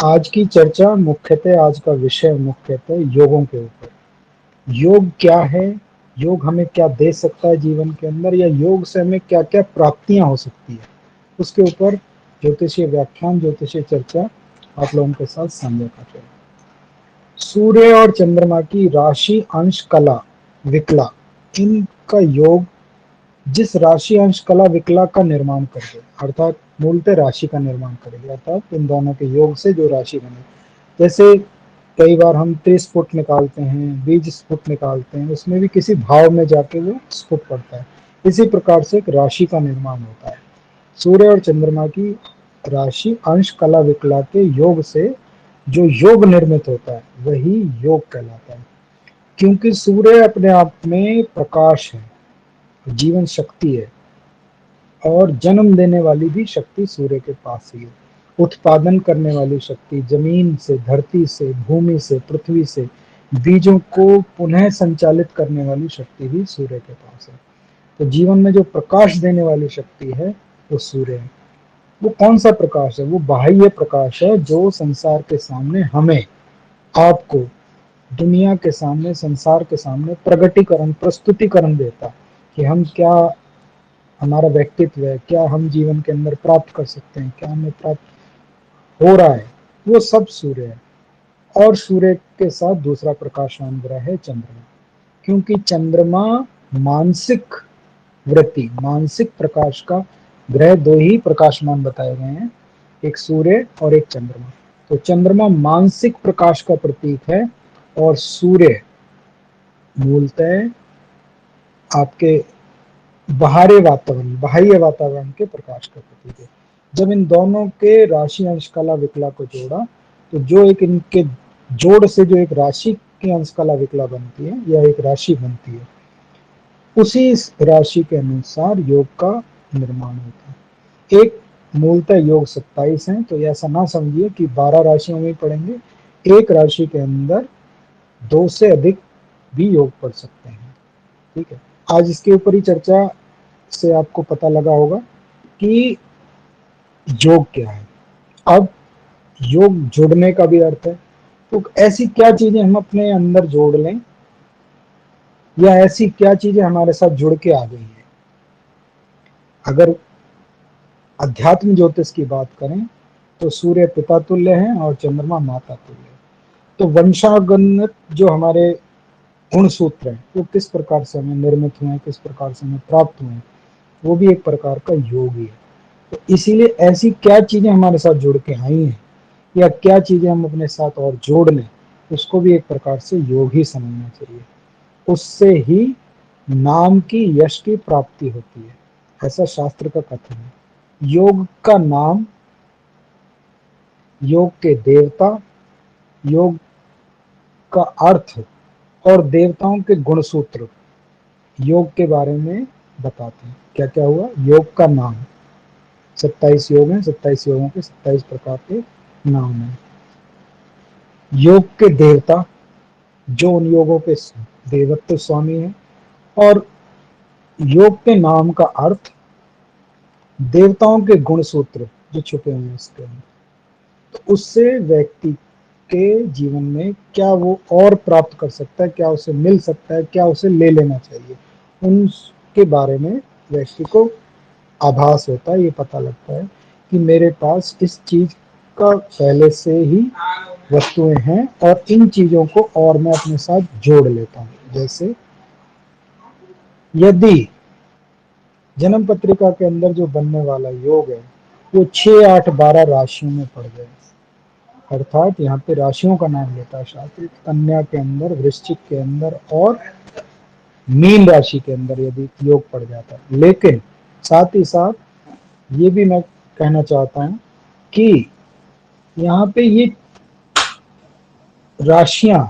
आज की चर्चा मुख्यतः आज का विषय मुख्यतः योगों के ऊपर। योग क्या है? योग हमें क्या दे सकता है जीवन के अंदर, या योग से हमें क्या-क्या प्राप्तियां हो सकती है, उसके ऊपर ज्योतिषीय व्याख्यान, ज्योतिषीय चर्चा आप लोगों के साथ साझा कर रहे हैं। सूर्य और चंद्रमा की राशि अंश कला विकला, इनका योग जिस राशि अंश कला विकला का निर्माण कर दे, अर्थात मूलतः राशि का निर्माण करेगी, अर्थात इन दोनों के योग से जो राशि बने। जैसे कई बार हम 30 फुट निकालते हैं, 20 फुट निकालते हैं, उसमें भी किसी भाव में जाके वो स्फुट पड़ता है। इसी प्रकार से एक राशि का निर्माण होता है। सूर्य और चंद्रमा की राशि अंश कला विकला के योग से जो योग निर्मित होता है वही योग कहलाता है। क्योंकि सूर्य अपने आप में प्रकाश है, जीवन शक्ति है, और जन्म देने वाली भी शक्ति सूर्य के पास ही है। उत्पादन करने वाली शक्ति, जमीन से, धरती से, भूमि से, पृथ्वी से बीजों को पुनः संचालित करने वाली शक्ति भी सूर्य के पास है। तो जीवन में जो प्रकाश देने वाली शक्ति है वो सूर्य है। वो कौन सा प्रकाश है? वो बाह्य प्रकाश है जो संसार के सामने हमें, आपको, दुनिया के सामने, संसार के सामने प्रगटीकरण, प्रस्तुतिकरण देता कि हम क्या, हमारा व्यक्तित्व है, क्या हम जीवन के अंदर प्राप्त कर सकते हैं, क्या हमें प्राप्त हो रहा है, वो सब सूर्य है। और सूर्य के साथ दूसरा प्रकाशमान ग्रह है चंद्रमा। क्योंकि चंद्रमा मानसिक वृत्ति, मानसिक प्रकाश का ग्रह, दो ही प्रकाशमान बताए गए हैं, एक सूर्य और एक चंद्रमा। तो चंद्रमा मानसिक प्रकाश का प्रतीक है और सूर्य मूलतः आपके बाह्य वातावरण के प्रकाश का प्रतीक है। जब इन दोनों के राशि अंश कला विकला को जोड़ा, तो जो एक इनके जोड़ से जो एक राशि की अंश कला विकला बनती है या एक राशि बनती है, उसी राशि के अनुसार योग का निर्माण होता है। एक मूलतः योग 27 है, तो ऐसा ना समझिए कि 12 राशियों में पढ़ेंगे। एक राशि के अंदर 2 से अधिक भी योग पढ़ सकते हैं। ठीक है, आज इसके ऊपर ही चर्चा से आपको पता लगा होगा कि योग क्या है। अब योग जुड़ने का भी अर्थ है। तो ऐसी क्या चीजें हम अपने अंदर जोड़ लें, या ऐसी क्या चीजें हमारे साथ जुड़ के आ गई हैं। अगर अध्यात्म ज्योतिष की बात करें तो सूर्य पिता तुल्य है और चंद्रमा माता तुल्य है। तो वंशागत जो हमारे गुण सूत्र हैं वो किस प्रकार से हमें निर्मित हुए हैं, किस प्रकार से हमें प्राप्त हुए हैं, वो भी एक प्रकार का योग ही है। तो इसीलिए ऐसी क्या चीजें हमारे साथ जुड़ के आई हैं, या क्या चीजें हम अपने साथ और जोड़ लें, उसको भी एक प्रकार से योग ही समझना चाहिए। उससे ही नाम की, यश की प्राप्ति होती है, ऐसा शास्त्र का कथन है। योग का नाम, योग के देवता, योग का अर्थ और देवताओं के गुणसूत्र योग के बारे में बताते हैं। क्या क्या हुआ? योग का नाम, 27 योग हैं, 27 योगों के 27 प्रकार के नाम हैं। योग के देवता, जो उन योगों के देवत्व स्वामी है, और योग के नाम का अर्थ, देवताओं के गुण सूत्र जो छुपे हुए हैं इसके अंदर। तो उससे व्यक्ति के जीवन में क्या वो और प्राप्त कर सकता है, क्या उसे मिल सकता है, क्या उसे ले लेना चाहिए, उनके बारे में व्यक्ति को आभास होता है, ये पता लगता है कि मेरे पास इस चीज का पहले से ही वस्तुएं हैं और इन चीजों को और मैं अपने साथ जोड़ लेता हूँ। जैसे यदि जन्म पत्रिका के अंदर जो बनने वाला योग है वो 6, 8, 12 राशियों में पड़ जाए, अर्थात यहाँ पे राशियों का नाम लेता है शास्त्र, कन्या के अंदर, वृश्चिक के अंदर और मीन राशि के अंदर यदि योग पड़ जाता है। लेकिन साथ ही साथ ये भी मैं कहना चाहता हूँ कि यहाँ पे ये राशियां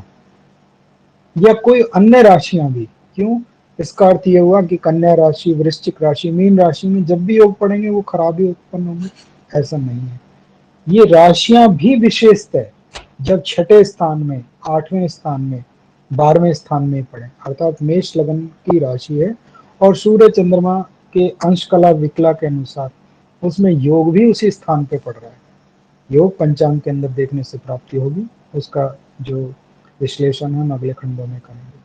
या कोई अन्य राशियां भी क्यों, इसका अर्थ ये हुआ कि कन्या राशि, वृश्चिक राशि, मीन राशि में जब भी योग पड़ेंगे वो खराबी उत्पन्न होंगे, ऐसा नहीं है। ये राशियां भी विशेषतः जब छठे स्थान में, 8वें स्थान में, 12वें स्थान में पड़े, अर्थात मेष लगन की राशि है और सूर्य चंद्रमा के अंश कला विकला के अनुसार उसमें योग भी उसी स्थान पे पड़ रहा है, योग पंचांग के अंदर देखने से प्राप्ति होगी, उसका जो विश्लेषण हम अगले खंडों में करेंगे।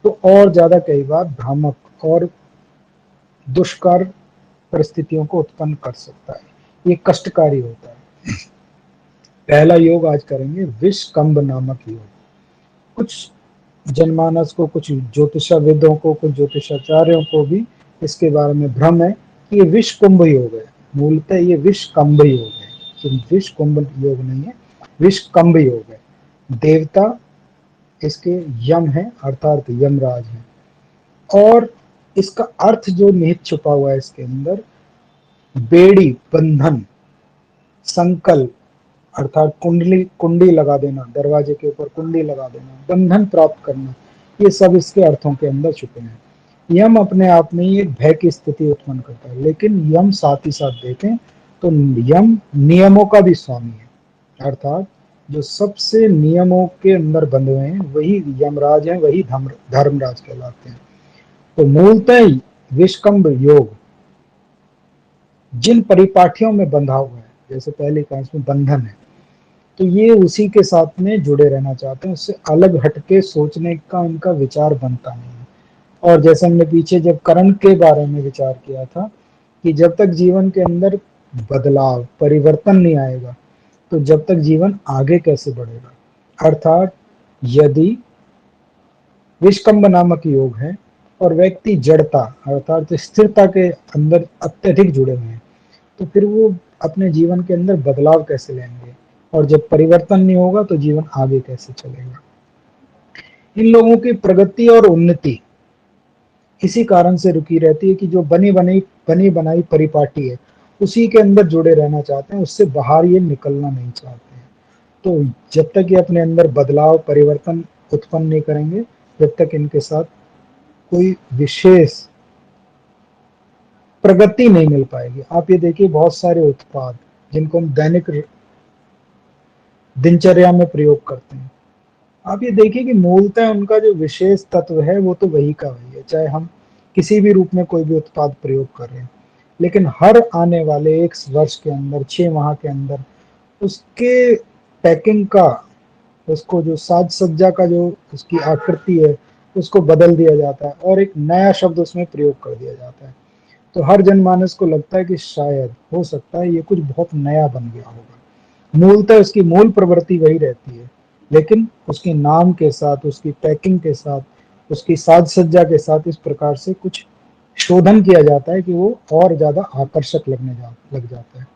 तो और ज्यादा कई बार भ्रामक और दुष्कर परिस्थितियों को उत्पन्न कर सकता है, ये कष्टकारी होता है। पहला योग आज करेंगे विषकंभ नामक योग। कुछ जनमानस को, कुछ ज्योतिषविदों को, कुछ ज्योतिषाचार्यों को भी इसके बारे में भ्रम है कि ये विषकुंभ योग है। मूलतः ये विषकंभ योग है, तो विषकुंभ योग नहीं है, विषकंभ योग है। देवता इसके यम है, अर्थात यमराज है। और इसका अर्थ जो निहित छुपा हुआ है इसके अंदर, बेड़ी, बंधन, संकल्प, अर्थात कुंडली, कुंडी लगा देना, दरवाजे के ऊपर कुंडी लगा देना, बंधन प्राप्त करना, ये सब इसके अर्थों के अंदर छुपे हैं। यम अपने आप में ही एक भय की स्थिति उत्पन्न करता है, लेकिन यम साथ ही साथ देखें तो यम नियमों का भी स्वामी है, अर्थात जो सबसे नियमों के अंदर बंधे हुए हैं वही यमराज हैं, वही धर्मराज कहलाते हैं। तो मूलतः विषकंभ योग जिन परिपाटियों में बंधा हुआ है, जैसे पहले कहा इसमें बंधन है, तो ये उसी के साथ में जुड़े रहना चाहते हैं, उससे अलग हटके सोचने का इनका विचार बनता नहीं है। और जैसे हमने पीछे जब कर्म के बारे में विचार किया था कि जब तक जीवन के अंदर बदलाव, परिवर्तन नहीं आएगा तो जब तक जीवन आगे कैसे बढ़ेगा। अर्थात यदि विषकंभ नामक योग है और व्यक्ति जड़ता अर्थात स्थिरता के अंदर अत्यधिक जुड़े हुए हैं, तो फिर वो अपने जीवन के अंदर बदलाव कैसे लेंगे, और जब परिवर्तन नहीं होगा तो जीवन आगे कैसे चलेगा। इन लोगों की प्रगति और उन्नति इसी कारण से रुकी रहती है कि जो बनी बनाई परिपाटी है उसी के अंदर जुड़े रहना चाहते हैं, उससे बाहर ये निकलना नहीं चाहते हैं। तो जब तक ये अपने अंदर बदलाव, परिवर्तन उत्पन्न नहीं करेंगे, जब तक इनके साथ कोई विशेष प्रगति नहीं मिल पाएगी। आप ये देखिए बहुत सारे उत्पाद जिनको हम दैनिक दिनचर्या में प्रयोग करते हैं, आप ये देखिए कि मूलतः उनका जो विशेष तत्व है वो तो वही का वही है, चाहे हम किसी भी रूप में कोई भी उत्पाद प्रयोग कर रहे हैं। लेकिन हर आने वाले 1 वर्ष के अंदर, 6 माह के अंदर उसके पैकिंग का, उसको जो साज सज्जा का जो उसकी आकृति है उसको बदल दिया जाता है और एक नया शब्द उसमें प्रयोग कर दिया जाता है। तो हर जनमानस को लगता है कि शायद हो सकता है ये कुछ बहुत नया बन गया होगा। मूलतः उसकी मूल प्रवृत्ति वही रहती है, लेकिन उसके नाम के साथ, उसकी पैकिंग के साथ, उसकी साज सज्जा के साथ इस प्रकार से कुछ शोधन किया जाता है कि वो और ज्यादा आकर्षक लग जाता है।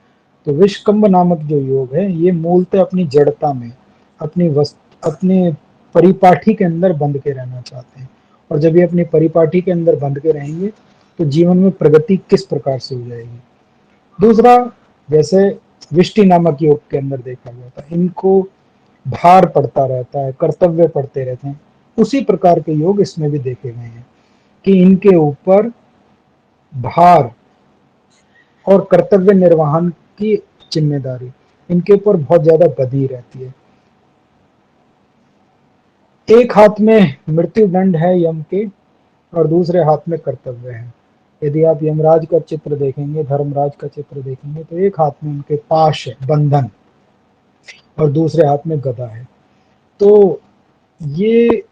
तो विषकंभ नामक जो योग है ये मूलतः अपनी जड़ता में, अपने परिपाठी के अंदर बंध के रहना चाहते हैं। और जब ये अपनी परिपाठी के अंदर बंध के रहेंगे तो जीवन में प्रगति किस प्रकार से हो जाएगी। दूसरा, जैसे विष्टि नामक योग के अंदर देखा गया था, इनको भार पड़ता रहता है, कर्तव्य पड़ते रहते हैं, उसी प्रकार के योग इसमें भी देखे गए हैं कि इनके ऊपर भार और कर्तव्य निर्वहन की जिम्मेदारी इनके ऊपर बहुत ज्यादा बधी रहती है। एक हाथ में मृत्यु दंड है यम के और दूसरे हाथ में कर्तव्य है। यदि आप यमराज का चित्र देखेंगे, धर्मराज का चित्र देखेंगे, तो एक हाथ में उनके पाश है, बंधन, और दूसरे हाथ में गदा है। तो ये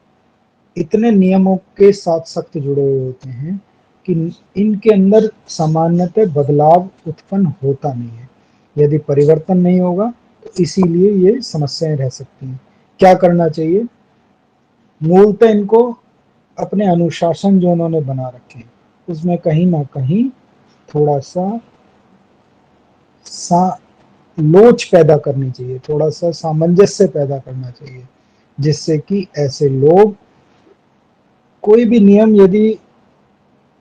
इतने नियमों के साथ सख्त जुड़े हुए होते हैं कि इनके अंदर सामान्यतः बदलाव उत्पन्न होता नहीं है। यदि परिवर्तन नहीं होगा तो इसीलिए ये समस्याएं रह सकती हैं। क्या करना चाहिए? मूलतः इनको अपने अनुशासन जो उन्होंने बना रखे हैं उसमें कहीं ना कहीं थोड़ा सा लोच पैदा करनी चाहिए, थोड़ा सा सामंजस्य पैदा करना चाहिए, जिससे कि ऐसे लोग, कोई भी नियम यदि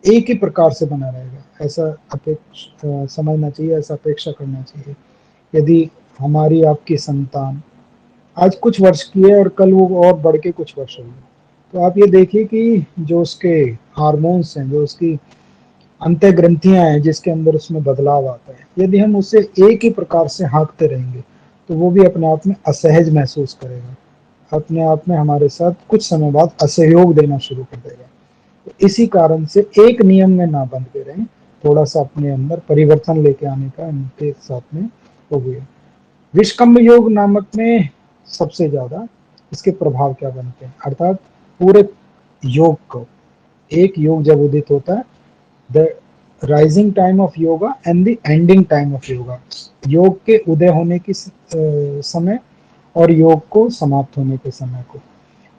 एक ही प्रकार से बना रहेगा ऐसा समझना चाहिए, ऐसा अपेक्षा करना चाहिए। यदि हमारी आपकी संतान आज कुछ वर्ष की है और कल वो और बढ़ के कुछ वर्ष होगी, तो आप ये देखिए कि जो उसके हार्मोन्स हैं, जो उसकी अंतः ग्रंथियां हैं जिसके अंदर उसमें बदलाव आता है, यदि हम उसे एक ही प्रकार से हाँकते रहेंगे तो वो भी अपने आप में असहज महसूस करेगा, अपने आप में हमारे साथ कुछ समय बाद असहयोग देना शुरू कर देगा। तो इसी कारण से एक नियम में ना बंध के रहें, थोड़ा सा अपने अंदर परिवर्तन लेके आने का इनके साथ में हो गया। विषकंभ योग नामक में सबसे ज्यादा इसके प्रभाव क्या बनते हैं, अर्थात पूरे योग को, एक योग जब उदित होता है, the rising time of yoga and the ending time of yoga, योग के उदय होने की समय और योग को समाप्त होने के समय को,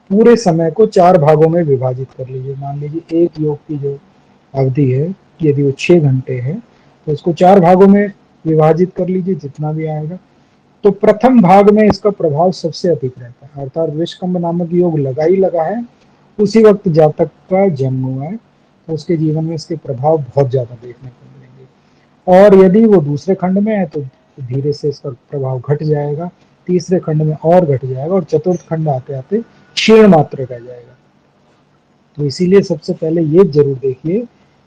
पूरे समय को 4 भागों में विभाजित कर लीजिए। मान लीजिए एक योग की जो अवधि है, यदि वो 6 घंटे है, तो उसको 4 भागों में विभाजित कर लीजिए, जितना भी आएगा। तो प्रथम भाग में इसका प्रभाव सबसे अधिक रहता है, अर्थात विषकंभ नामक योग लगा ही लगा है, उसी वक्त जातक का जन्म हुआ है, तो उसके जीवन में इसके प्रभाव बहुत ज्यादा देखने को मिलेंगे। और यदि वो दूसरे खंड में है तो धीरे से इसका प्रभाव घट जाएगा, तीसरे खंड में और घट जाएगा, और चतुर्थ खंड आते आते क्षीण मात्र रह जाएगा। तो इसीलिए सबसे पहले ये जरूर देखिए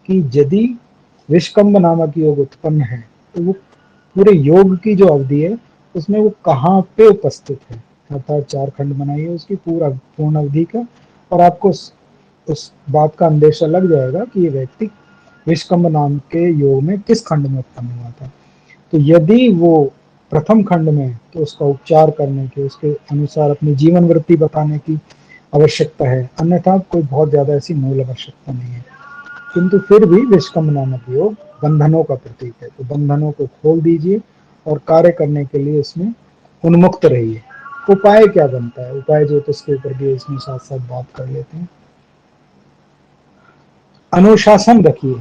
कि यदि विषकंभ नामक योग उत्पन्न है, तो वो पूरे योग की जो अवधि है उसमें वो कहाँ पे उपस्थित है, अर्थात 4 खंड बनाइए उसकी पूरा पूर्ण अवधि का, और आपको उस बात का अंदेशा लग जाएगा कि ये व्यक्ति विषकंभ नाम के योग में किस खंड में उत्पन्न हुआ था। तो यदि वो प्रथम खंड में, तो उसका उपचार करने के, उसके अनुसार अपनी जीवन वृत्ति बताने की आवश्यकता है, अन्यथा कोई बहुत ज्यादा ऐसी मूल आवश्यकता नहीं है। किंतु फिर भी विषकंभ नामक योग बंधनों का प्रतीक है, तो बंधनों को खोल दीजिए और कार्य करने के लिए इसमें उन्मुक्त रहिए। उपाय क्या बनता है, उपाय ज्योतिष के ऊपर भी इसमें साथ साथ बात कर लेते हैं। अनुशासन रखिए,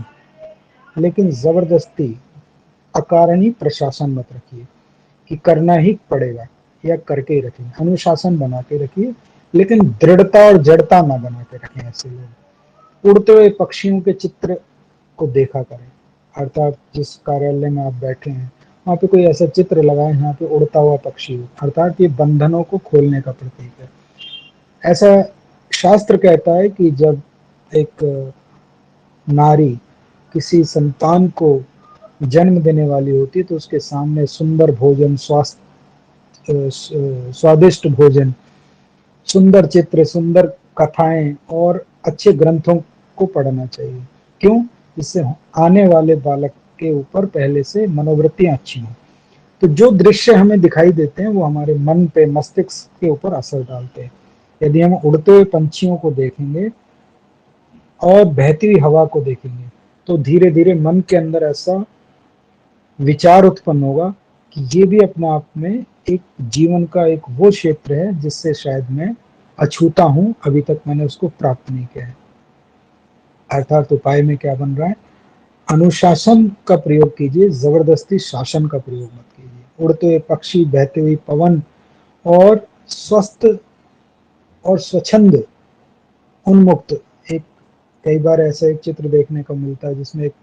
लेकिन जबरदस्ती अकारणीय प्रशासन मत रखिए कि करना ही पड़ेगा या करके ही रखेंगे। अनुशासन बना के रखिए, लेकिन दृढ़ता और जड़ता ना बना के रखें। ऐसे लोग उड़ते हुए पक्षियों के चित्र को देखा करें, अर्थात जिस कार्यालय में आप बैठे हैं वहां पे कोई ऐसा चित्र लगाए जहाँ पे उड़ता हुआ पक्षी हो, अर्थात ये बंधनों को खोलने का प्रतीक है। ऐसा शास्त्र कहता है कि जब एक नारी किसी संतान को जन्म देने वाली होती है, तो उसके सामने सुंदर भोजन, स्वादिष्ट भोजन, सुंदर चित्र, सुंदर कथाएं और अच्छे ग्रंथों को पढ़ना चाहिए। क्यों? इससे आने वाले बालक के ऊपर पहले से मनोवृत्तियां अच्छी हों। तो जो दृश्य हमें दिखाई देते हैं वो हमारे मन पे, मस्तिष्क के ऊपर असर डालते हैं। यदि हम उड़ते हुए पंछियों को देखेंगे और बहती हुई हवा को देखेंगे, तो धीरे धीरे मन के अंदर ऐसा विचार उत्पन्न होगा कि ये भी अपने आप में एक जीवन का एक वो क्षेत्र है जिससे शायद मैं अछूता हूं, अभी तक मैंने उसको प्राप्त नहीं किया है। अर्थात उपाय में क्या बन रहा है, अनुशासन का प्रयोग कीजिए, जबरदस्ती शासन का प्रयोग मत कीजिए। उड़ते हुए पक्षी, बहते हुए पवन और स्वस्थ और स्वच्छंद, उन्मुक्त एक, कई बार ऐसा एक चित्र देखने को मिलता है जिसमें एक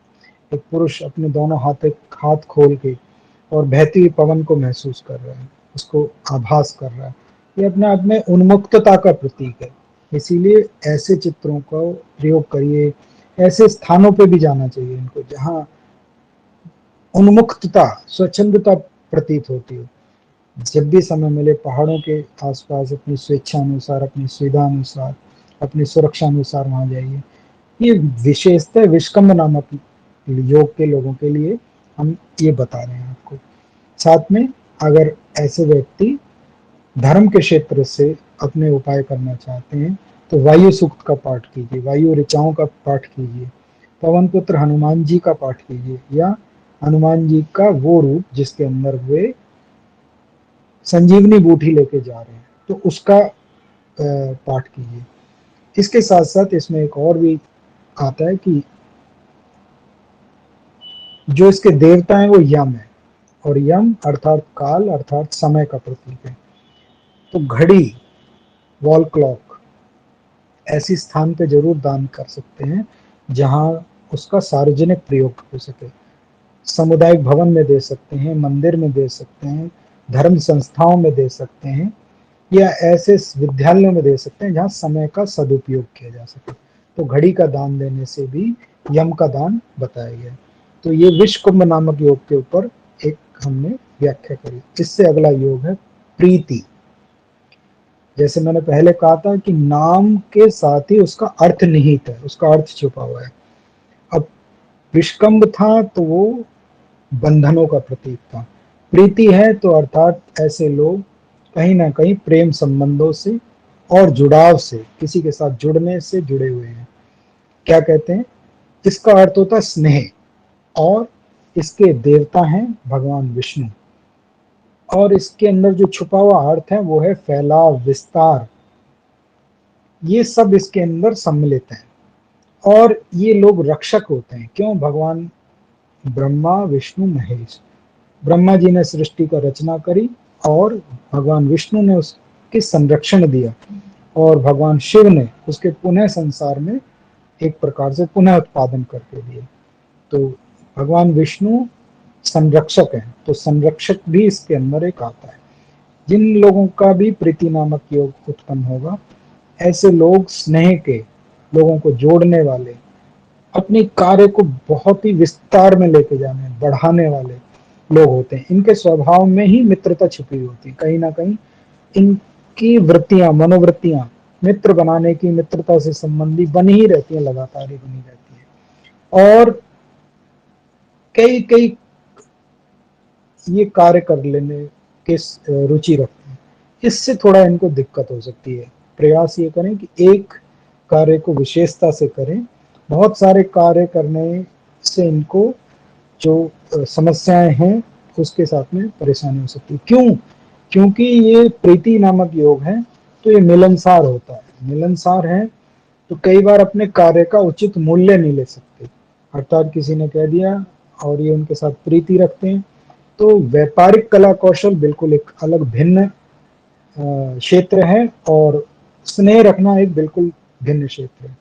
पुरुष अपने दोनों हाथ खोल के और बहती हुई पवन को महसूस कर रहा है, उसको आभास कर रहा है। ये अपने आप में उन्मुक्तता का प्रतीक है। इसीलिए ऐसे चित्रों का प्रयोग करिए। ऐसे स्थानों पे भी जाना चाहिए इनको जहाँ उन्मुक्तता, स्वच्छंदता प्रतीत होती है। जब भी समय मिले पहाड़ों के आसपास अपनी स्वेच्छा अनुसार, अपनी सुविधा अनुसार, अपनी सुरक्षा अनुसार वहां जाइए। ये विशेषतः विषकंभ नामक योग के लोगों के लिए हम ये बता रहे हैं आपको। साथ में अगर ऐसे व्यक्ति धर्म के क्षेत्र से अपने उपाय करना चाहते हैं, तो वायु सूक्त का पाठ कीजिए, वायु ऋचाओं का पाठ कीजिए, पवन पुत्र हनुमान जी का पाठ कीजिए, या हनुमान जी का वो रूप जिसके अंदर वे संजीवनी बूटी लेके जा रहे हैं, तो उसका पाठ कीजिए। इसके साथ साथ इसमें एक और भी आता है कि जो इसके देवता हैं वो यम है, और यम अर्थात काल, अर्थात समय का प्रतीक है। तो घड़ी, वॉल क्लॉक ऐसी स्थान पे जरूर दान कर सकते हैं जहां उसका सार्वजनिक प्रयोग हो सके। सामुदायिक भवन में दे सकते हैं, मंदिर में दे सकते हैं, धर्म संस्थाओं में दे सकते हैं, या ऐसे विद्यालयों में दे सकते हैं जहाँ समय का सदुपयोग किया जा सके। तो घड़ी का दान देने से भी यम का दान बताया गया। तो ये विश्वकुंभ नामक योग के ऊपर एक हमने व्याख्या करी। इससे अगला योग है प्रीति। जैसे मैंने पहले कहा था कि नाम के साथ ही उसका अर्थ निहित है, उसका अर्थ छुपा हुआ है। अब विषकंभ था तो वो बंधनों का प्रतीक था, प्रीति है तो अर्थात ऐसे लोग कहीं ना कहीं प्रेम संबंधों से और जुड़ाव से, किसी के साथ जुड़ने से जुड़े हुए हैं। क्या कहते हैं, इसका अर्थ होता है स्नेह, और इसके देवता हैं भगवान विष्णु। और इसके अंदर जो छुपा हुआ अर्थ है वो है फैलाव, विस्तार। ये सब इसके अंदर सम्मिलित है। और ये लोग रक्षक होते हैं। क्यों? भगवान ब्रह्मा विष्णु महेश, ब्रह्मा जी ने सृष्टि का रचना करी और भगवान विष्णु ने उसके संरक्षण दिया, और भगवान शिव ने उसके पुनः संसार में एक प्रकार से पुनः उत्पादन करके दिए। तो भगवान विष्णु संरक्षक है, तो संरक्षक भी इसके अंदर एक आता है। जिन लोगों का भी प्रीति नामक योग उत्पन्न होगा, ऐसे लोग स्नेह के, लोगों को जोड़ने वाले, अपने कार्य को बहुत ही विस्तार में लेके जाने, बढ़ाने वाले लोग होते हैं। इनके स्वभाव में ही मित्रता छिपी होती है। कहीं ना कहीं इनकी वृत्तियां, मनोवृत्तियां मित्र बनाने की, मित्रता से संबंधी बनी ही रहती है, लगातार ही बनी रहती है। और कई कई ये कार्य कर लेने के रुचि रखते हैं। इससे थोड़ा इनको दिक्कत हो सकती है। प्रयास ये करें कि एक कार्य को विशेषता से करें। बहुत सारे कार्य करने से इनको जो समस्याएं हैं उसके साथ में परेशानी हो सकती है। क्यों? क्योंकि ये प्रीति नामक योग है, तो ये मिलनसार होता है। मिलनसार है तो कई बार अपने कार्य का उचित मूल्य नहीं ले सकते। अर्थात किसी ने कह दिया और ये उनके साथ प्रीति रखते हैं, तो व्यापारिक कला कौशल बिल्कुल एक अलग भिन्न क्षेत्र है, और स्नेह रखना एक बिल्कुल भिन्न क्षेत्र है।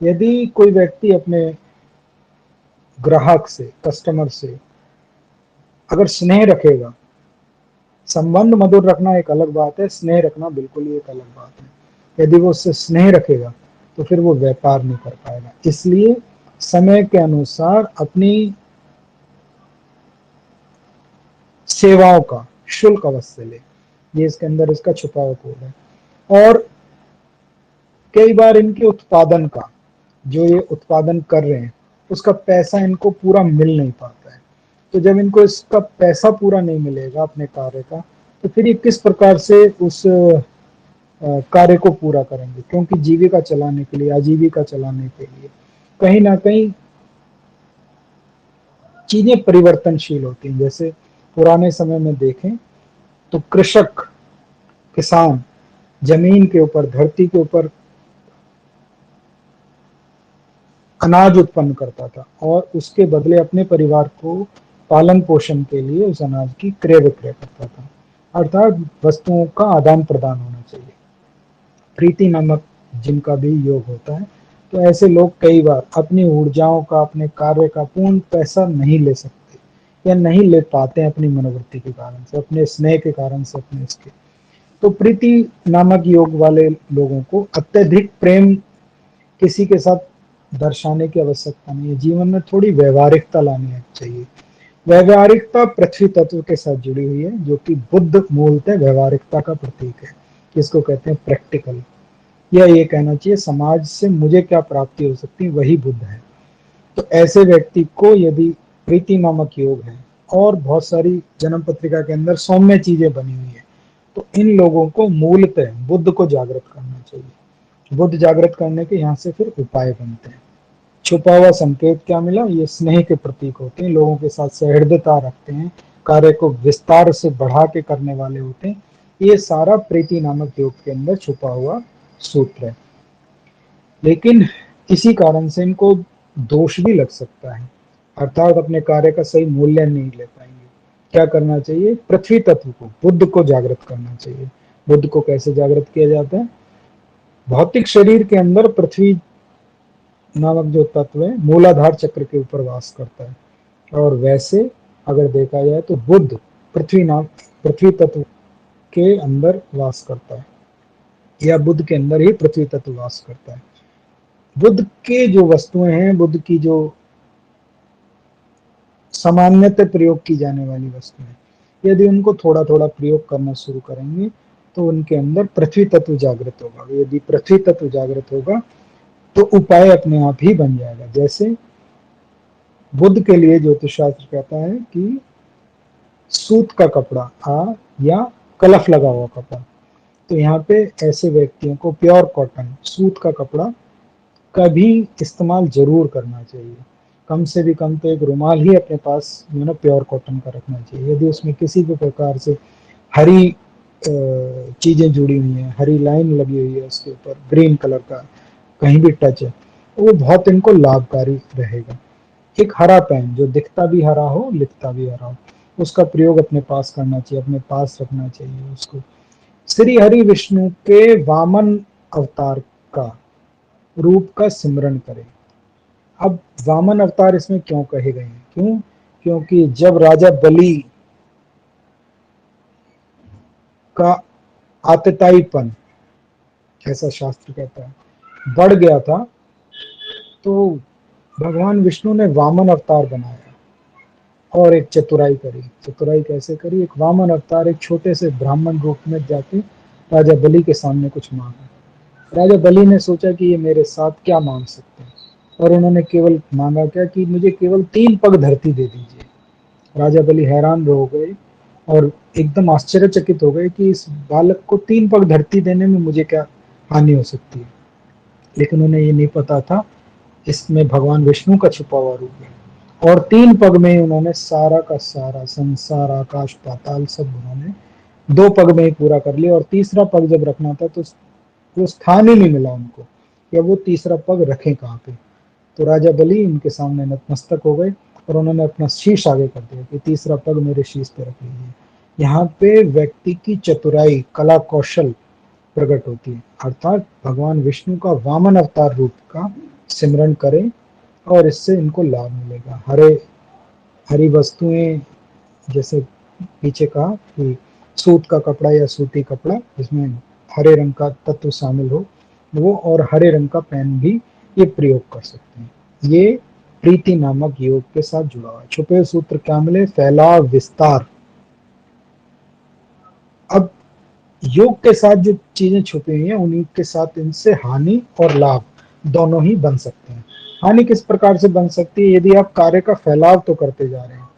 यदि कोई व्यक्ति अपने ग्राहक से, कस्टमर से अगर स्नेह रखेगा, संबंध मधुर रखना एक अलग बात है, स्नेह रखना बिल्कुल ही एक अलग बात है। यदि वो उससे स्नेह रखेगा तो फिर वो व्यापार नहीं कर पाएगा। इसलिए समय के अनुसार अपनी सेवाओं का शुल्क अवश्य ले। ये इसके अंदर इसका छुपा हुआ कोड है। और कई बार इनके उत्पादन का, जो ये उत्पादन कर रहे हैं, उसका पैसा इनको पूरा मिल नहीं पाता है। तो जब इनको इसका पैसा पूरा नहीं मिलेगा अपने कार्य का, तो फिर ये किस प्रकार से उस कार्य को पूरा करेंगे? क्योंकि जीविका चलाने के लिए, आजीविका चलाने के लिए कहीं ना कहीं चीजें परिवर्तनशील होती हैं। जैसे पुराने समय में देखें तो कृषक, किसान जमीन के ऊपर, धरती के ऊपर अनाज उत्पन्न करता था, और उसके बदले अपने परिवार को पालन पोषण के लिए उस अनाज की क्रय विक्रय करता था। अर्थात वस्तुओं का आदान प्रदान होना चाहिए। प्रीति नामक जिनका भी योग होता है, तो ऐसे लोग कई बार अपनी ऊर्जाओं का, अपने कार्य का पूर्ण पैसा नहीं ले सकते या नहीं ले पाते हैं, अपनी मनोवृत्ति के कारण से, अपने स्नेह के कारण से, अपने इसके। तो प्रीति नामक योग वाले लोगों को अत्यधिक प्रेम किसी के साथ दर्शाने की आवश्यकता नहीं है। जीवन में थोड़ी व्यवहारिकता लानी चाहिए। व्यवहारिकता पृथ्वी तत्व के साथ जुड़ी हुई है, जो कि बुद्ध मूलतः व्यवहारिकता का प्रतीक है। इसको कहते हैं प्रैक्टिकल। या ये कहना चाहिए समाज से मुझे क्या प्राप्ति हो सकती है, वही बुद्ध है। तो ऐसे व्यक्ति को यदि प्रीति नामक योग है और बहुत सारी जन्म पत्रिका के अंदर सौम्य चीजें बनी हुई है, तो इन लोगों को मूलतः बुद्ध को जागृत करना चाहिए। बुद्ध जागृत करने के यहाँ से फिर उपाय बनते हैं। छुपा हुआ संकेत क्या मिला? ये स्नेह के प्रतीक होते हैं, लोगों के साथ सहृदयता रखते हैं, कार्य को विस्तार से बढ़ा के करने वाले होते हैं। ये सारा प्रीति नामक योग के अंदर छुपा हुआ सूत्र है। लेकिन इसी कारण से इनको दोष भी लग सकता है, अर्थात अपने कार्य का सही मूल्य नहीं ले पाएंगे। क्या करना चाहिए? पृथ्वी तत्व को, बुद्ध को जागृत करना चाहिए। बुद्ध को कैसे जागृत किया जाता है? भौतिक शरीर के अंदर पृथ्वी नामक जो तत्व है मूलाधार चक्र के ऊपर वास करता है, और वैसे अगर देखा जाए तो बुद्ध पृथ्वी तत्व के अंदर वास करता है, या बुद्ध के अंदर ही पृथ्वी तत्व वास करता है। बुद्ध के जो वस्तुएं हैं, बुद्ध की जो सामान्यतः प्रयोग की जाने वाली वस्तुएं, यदि उनको थोड़ा थोड़ा प्रयोग करना शुरू करेंगे तो उनके अंदर पृथ्वी तत्व जागृत होगा। यदि पृथ्वी तत्व जागृत होगा तो उपाय अपने आप ही बन जाएगा। जैसे बुद्ध के लिए ज्योतिष शास्त्र कहता है कि सूत का कपड़ा या कलफ लगा हुआ कपड़ा। तो यहाँ पे ऐसे व्यक्तियों को प्योर कॉटन, सूत का कपड़ा का भी इस्तेमाल जरूर करना चाहिए। कम से भी कम तो एक रुमाल ही अपने पास प्योर कॉटन का रखना चाहिए। यदि उसमें किसी भी प्रकार से हरी चीजें जुड़ी हुई हैं, हरी लाइन लगी हुई है उसके ऊपर, ग्रीन कलर का कहीं भी टच है, तो वो बहुत इनको लाभकारी रहेगा। एक हरा पेन जो दिखता भी हरा हो, लिखता भी हरा हो, उसका प्रयोग अपने पास करना चाहिए, अपने पास रखना चाहिए उसको। श्री हरि विष्णु के वामन अवतार का रूप का सिमरन करें। अब वामन अवतार इसमें क्यों कहे गए हैं? क्यों? क्योंकि जब राजा बलि का आतताईपन, ऐसा शास्त्र कहता है, बढ़ गया था, तो भगवान विष्णु ने वामन अवतार बनाया और एक चतुराई करी। चतुराई कैसे करी? एक वामन अवतार एक छोटे से ब्राह्मण रूप में जाके राजा बलि के सामने कुछ मांगा। राजा बलि ने सोचा कि ये मेरे साथ क्या मांग सकते हैं, और उन्होंने केवल मांगा क्या कि मुझे केवल 3 पग धरती दे दीजिए। राजा बलि हैरान हो गए और एकदम आश्चर्यचकित हो गए कि इस बालक को 3 पग धरती देने में मुझे क्या हानि हो सकती है। लेकिन उन्हें ये नहीं पता था इसमें भगवान विष्णु का छुपा हुआ रूप है। और 3 पग में उन्होंने सारा का सारा संसार, आकाश पाताल सब उन्होंने 2 पग में ही पूरा कर लिया। और तीसरा पग जब रखना था तो वो स्थान ही नहीं मिला उनको, या वो तीसरा पग रखें कहाँ पे। तो राजा बलि उनके सामने नतमस्तक हो गए और उन्होंने अपना शीश आगे कर दिया कि तीसरा पग मेरे शीश पे रख लीजिए। यहाँ पे व्यक्ति की चतुराई, कला कौशल प्रकट होती है। अर्थात भगवान विष्णु का वामन अवतार रूप का सिमरन करें और इससे इनको लाभ मिलेगा। हरी वस्तुएं, जैसे पीछे कहा कि सूत का कपड़ा या सूती कपड़ा जिसमें हरे रंग का तत्व शामिल हो, वो, और हरे रंग का पेन भी ये प्रयोग कर सकते हैं। ये प्रीति नामक योग के साथ जुड़ा हुआ है। छुपे हुए सूत्र क्या मिले? फैलाव, विस्तार। अब योग के साथ जो चीजें छुपी हुई हैं उन्हीं के साथ इनसे हानि और लाभ दोनों ही बन सकते हैं। हानि किस प्रकार से बन सकती है? यदि आप कार्य का फैलाव तो करते जा रहे हैं,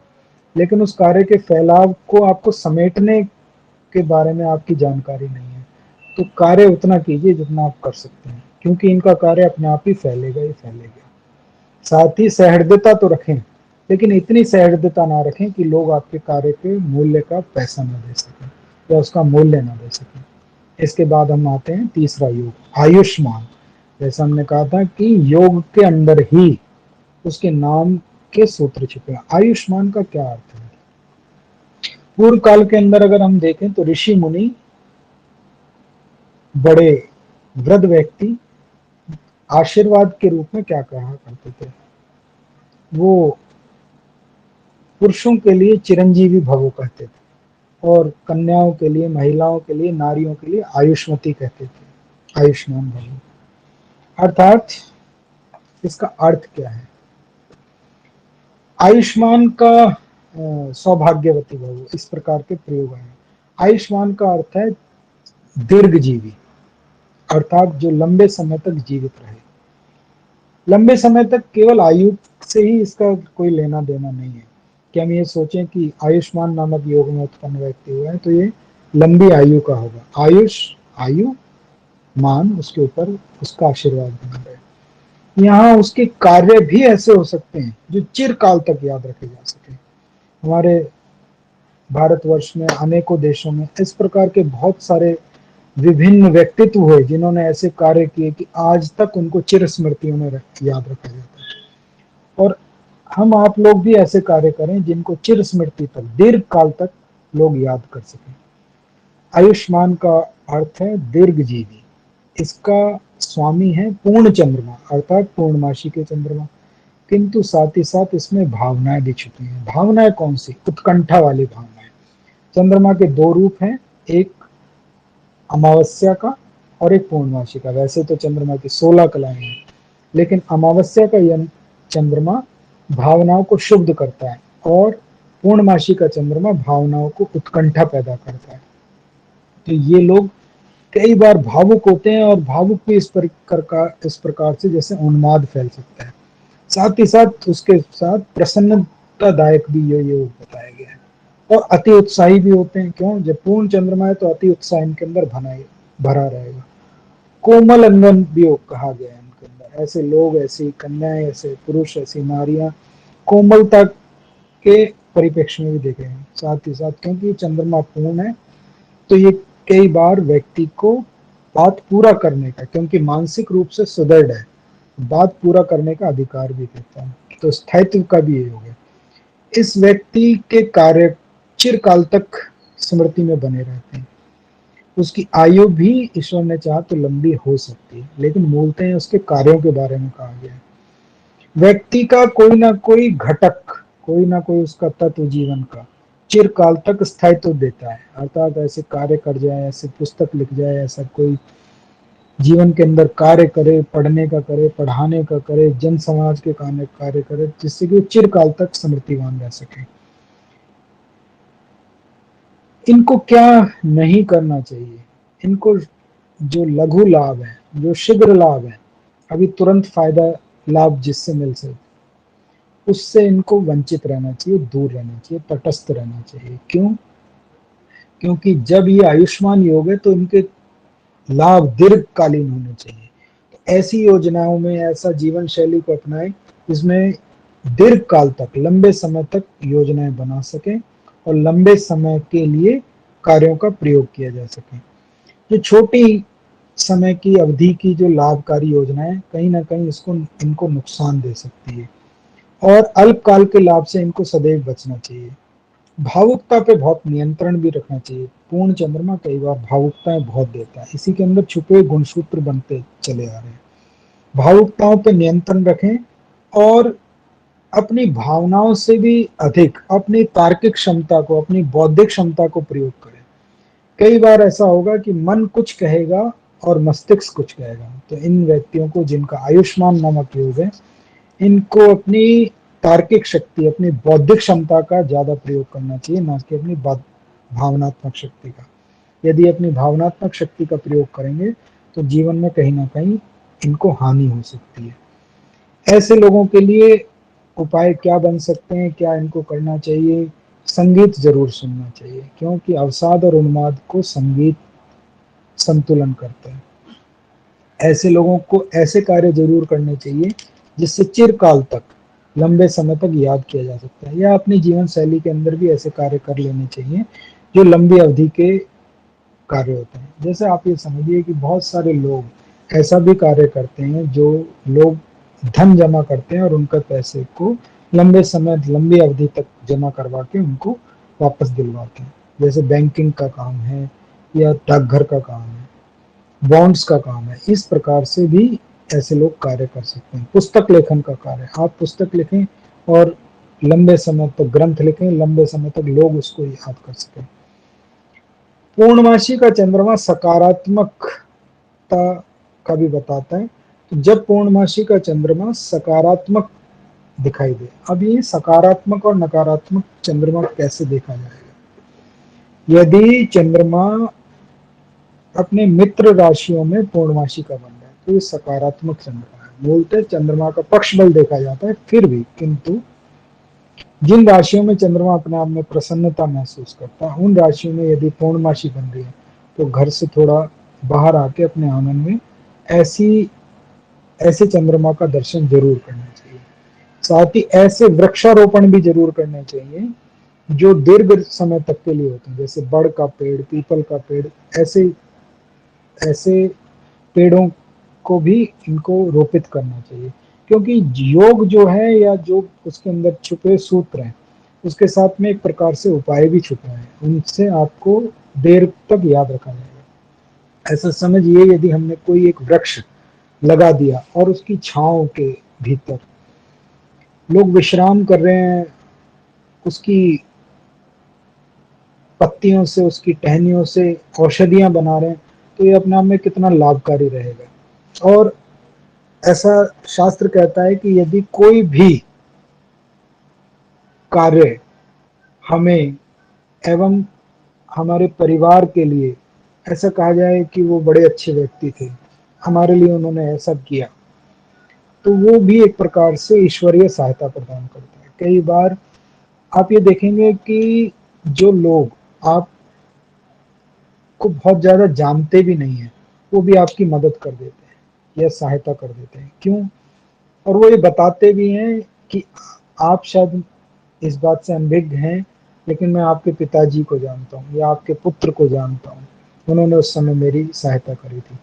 लेकिन उस कार्य के फैलाव को आपको समेटने के बारे में आपकी जानकारी नहीं है, तो कार्य उतना कीजिए जितना आप कर सकते हैं, क्योंकि इनका कार्य अपने आप ही फैलेगा ही फैलेगा। साथ ही सहृदयता तो रखें, लेकिन इतनी सहृदयता ना रखें कि लोग आपके कार्य के मूल्य का पैसा ना दे सकें या उसका मूल्य ना दे सकें। इसके बाद हम आते हैं तीसरा योग, आयुष्मान। जैसा हमने कहा था कि योग के अंदर ही उसके नाम के सूत्र छिपे हैं। आयुष्मान का क्या अर्थ है? पूर्व काल के अंदर अगर हम देखें तो ऋषि मुनि, बड़े वृद्ध व्यक्ति आशीर्वाद के रूप में क्या कहा करते थे? वो पुरुषों के लिए चिरंजीवी भवो कहते थे और कन्याओं के लिए, महिलाओं के लिए, नारियों के लिए आयुष्मती कहते थे, आयुष्मान भवो। अर्थात इसका अर्थ क्या है? आयुष्मान का सौभाग्यवती भवो, इस प्रकार के प्रयोग हैं। आयुष्मान का अर्थ है दीर्घजीवी, अर्थात जो लंबे समय तक जीवित रहे। लंबे समय तक केवल आयु से ही इसका कोई लेना देना नहीं है कि हम ये सोचें कि आयुष्मान नामक योग में उत्पन्न व्यक्ति हुआ है तो ये लंबी आयु का होगा। आयुष, आयु, मान, उसके ऊपर उसका आशीर्वाद बना रहे। यहाँ उसके कार्य भी ऐसे हो सकते हैं जो चिरकाल तक याद रखे जा सके। हमारे भारतवर्ष में, अनेकों देशों में इस प्रकार के बहुत सारे विभिन्न व्यक्तित्व हुए जिन्होंने ऐसे कार्य किए कि आज तक उनको चिर स्मृतियों में याद रखा जाता है। और हम आप लोग भी ऐसे कार्य करें जिनको चिर स्मृति तक, दीर्घ काल तक लोग याद कर सकें। आयुष्मान का अर्थ है दीर्घजीवी। इसका स्वामी है पूर्ण चंद्रमा, अर्थात पूर्णमासी के चंद्रमा। किंतु साथ ही साथ इसमें भावनाएं भी छुपी हैं। भावनाएं कौन सी? उत्कंठा वाली भावनाएं। चंद्रमा के 2 रूप हैं, एक अमावस्या का और एक पूर्णमासी का। वैसे तो चंद्रमा की 16 कलाएं हैं, लेकिन अमावस्या का यह चंद्रमा भावनाओं को शुद्ध करता है और पूर्णमासी का चंद्रमा भावनाओं को उत्कंठा पैदा करता है। तो ये लोग कई बार भावुक होते हैं और भावुक भी इस प्रकार से जैसे उन्माद फैल सकता है। साथ ही साथ उसके साथ प्रसन्नतादायक भी ये योग बताया गया है। और अति उत्साही भी होते हैं। क्यों? जब पूर्ण चंद्रमा है तो अति उत्साह इनके अंदर भरा रहेगा। कोमल अंगन भी कहा गया है इनके अंदर। ऐसे लोग, ऐसी कन्याएं, ऐसे पुरुष, ऐसी नारियां कोमलता के परिप्रेक्ष्य में भी देखे हैं। साथ ही साथ क्योंकि चंद्रमा पूर्ण है तो ये कई बार व्यक्ति को बात पूरा करने का, क्योंकि मानसिक रूप से सुदृढ़ है, बात पूरा करने का अधिकार भी देता है। तो स्थायित्व का भी ये हो गया। इस व्यक्ति के कार्य चिरकाल तक स्मृति में बने रहते हैं। उसकी आयु भी ईश्वर ने चाहा तो लंबी हो सकती है, लेकिन मूलतः उसके कार्यों के बारे में कहा गया है। व्यक्ति का कोई ना कोई घटक, कोई ना कोई उसका तत्व जीवन का चिरकाल तक स्थायित्व देता है। अर्थात ऐसे कार्य कर जाए, ऐसे पुस्तक लिख जाए, ऐसा कोई जीवन के अंदर कार्य करे, पढ़ने का करे, पढ़ाने का करे, जन समाज के कार्य करे, जिससे कि वो चिरकाल तक स्मृतिवान रह सके। इनको क्या नहीं करना चाहिए? इनको जो लघु लाभ है, जो शीघ्र लाभ है, अभी तुरंत फायदा लाभ जिससे मिल सके, उससे इनको वंचित रहना चाहिए, दूर रहना चाहिए, तटस्थ रहना चाहिए। क्यों? क्योंकि जब ये आयुष्मान योग है तो इनके लाभ दीर्घकालीन होने चाहिए। ऐसी योजनाओं में ऐसा जीवन शैली को अपनाएं जिसमें दीर्घ काल तक, लंबे समय तक योजनाएं बना सकें और लंबे समय के लिए कार्यों का प्रयोग किया जा सके। जो छोटी समय की अवधि की जो लाभकारी योजनाएं कहीं ना कहीं इसको इनको नुकसान दे सकती है, और अल्पकाल के लाभ से इनको सदैव बचना चाहिए। भावुकता पे बहुत नियंत्रण भी रखना चाहिए। पूर्ण चंद्रमा कई बार भावुकताएं बहुत देता है, इसी के अंदर छुपे गुणसूत्र बनते चले आ रहे हैं। भावुकताओं पे नियंत्रण रखें और अपनी भावनाओं से भी अधिक अपनी तार्किक क्षमता को, अपनी बौद्धिक क्षमता को प्रयोग करें। कई बार ऐसा होगा कि मन कुछ कहेगा और मस्तिष्क कुछ कहेगा। तो इन व्यक्तियों को जिनका आयुष्मान नामक योग है, इनको अपनी तार्किक शक्ति, अपनी बौद्धिक क्षमता का ज्यादा प्रयोग करना चाहिए, ना कि अपनी भावनात्मक शक्ति का। यदि अपनी भावनात्मक शक्ति का प्रयोग करेंगे तो जीवन में कहीं ना कहीं इनको हानि हो सकती है। ऐसे लोगों के लिए उपाय क्या बन सकते हैं, क्या इनको करना चाहिए? संगीत जरूर सुनना चाहिए, क्योंकि अवसाद और उन्माद को संगीत संतुलन करता है। ऐसे लोगों को ऐसे कार्य जरूर करने चाहिए जिससे चिरकाल तक, लंबे समय तक याद किया जा सकता है, या अपनी जीवन शैली के अंदर भी ऐसे कार्य कर लेने चाहिए जो लंबी अवधि के कार्य होते हैं। जैसे आप ये समझिए कि बहुत सारे लोग ऐसा भी कार्य करते हैं जो लोग धन जमा करते हैं और उनका पैसे को लंबे समय, लंबी अवधि तक जमा करवा के उनको वापस दिलवाते हैं। जैसे बैंकिंग का काम है या डाकघर का काम है, बॉन्ड्स का काम है। इस प्रकार से भी ऐसे लोग कार्य कर सकते हैं। पुस्तक लेखन का कार्य, आप पुस्तक लिखें और लंबे समय तक ग्रंथ लिखें, लंबे समय तक लोग उसको याद कर सकें। पूर्णमासी का चंद्रमा सकारात्मकता का भी बताता है। तो जब पूर्णमासी का चंद्रमा सकारात्मक दिखाई दे, अब ये सकारात्मक और नकारात्मक चंद्रमा कैसे देखा जाएगा? यदि चंद्रमा अपने मित्र राशियों में पूर्णमासी का बन रहा है तो ये सकारात्मक चंद्रमा है। मूलतः चंद्रमा का पक्ष बल देखा जाता है, फिर भी किंतु जिन राशियों में चंद्रमा अपने आप में प्रसन्नता महसूस करता है, उन राशियों में यदि पूर्णमासी बन रही है तो घर से थोड़ा बाहर आके अपने आंगन में ऐसी ऐसे चंद्रमा का दर्शन जरूर करना चाहिए। साथ ही ऐसे वृक्षारोपण भी जरूर करने चाहिए जो दीर्घ समय तक के लिए होते हैं, जैसे बड़ का पेड़, पीपल का पेड़। ऐसे ऐसे पेड़ों को भी इनको रोपित करना चाहिए, क्योंकि योग जो है या जो उसके अंदर छुपे सूत्र हैं, उसके साथ में एक प्रकार से उपाय भी छुपे हैं, उनसे आपको देर तक याद रखा जाएगा। ऐसा समझिए यदि हमने कोई एक वृक्ष लगा दिया और उसकी छांव के भीतर लोग विश्राम कर रहे हैं, उसकी पत्तियों से, उसकी टहनियों से औषधियां बना रहे हैं, तो ये अपने आप में कितना लाभकारी रहेगा। और ऐसा शास्त्र कहता है कि यदि कोई भी कार्य हमें एवं हमारे परिवार के लिए, ऐसा कहा जाए कि वो बड़े अच्छे व्यक्ति थे, हमारे लिए उन्होंने ऐसा किया, तो वो भी एक प्रकार से ईश्वरीय सहायता प्रदान करता है। कई बार आप ये देखेंगे कि जो लोग आपको बहुत ज्यादा जानते भी नहीं है, वो भी आपकी मदद कर देते हैं या सहायता कर देते हैं। क्यों? और वो ये बताते भी हैं कि आप शायद इस बात से अनभिज्ञ हैं, लेकिन मैं आपके पिताजी को जानता हूँ या आपके पुत्र को जानता हूँ, उन्होंने उस समय मेरी सहायता करी थी।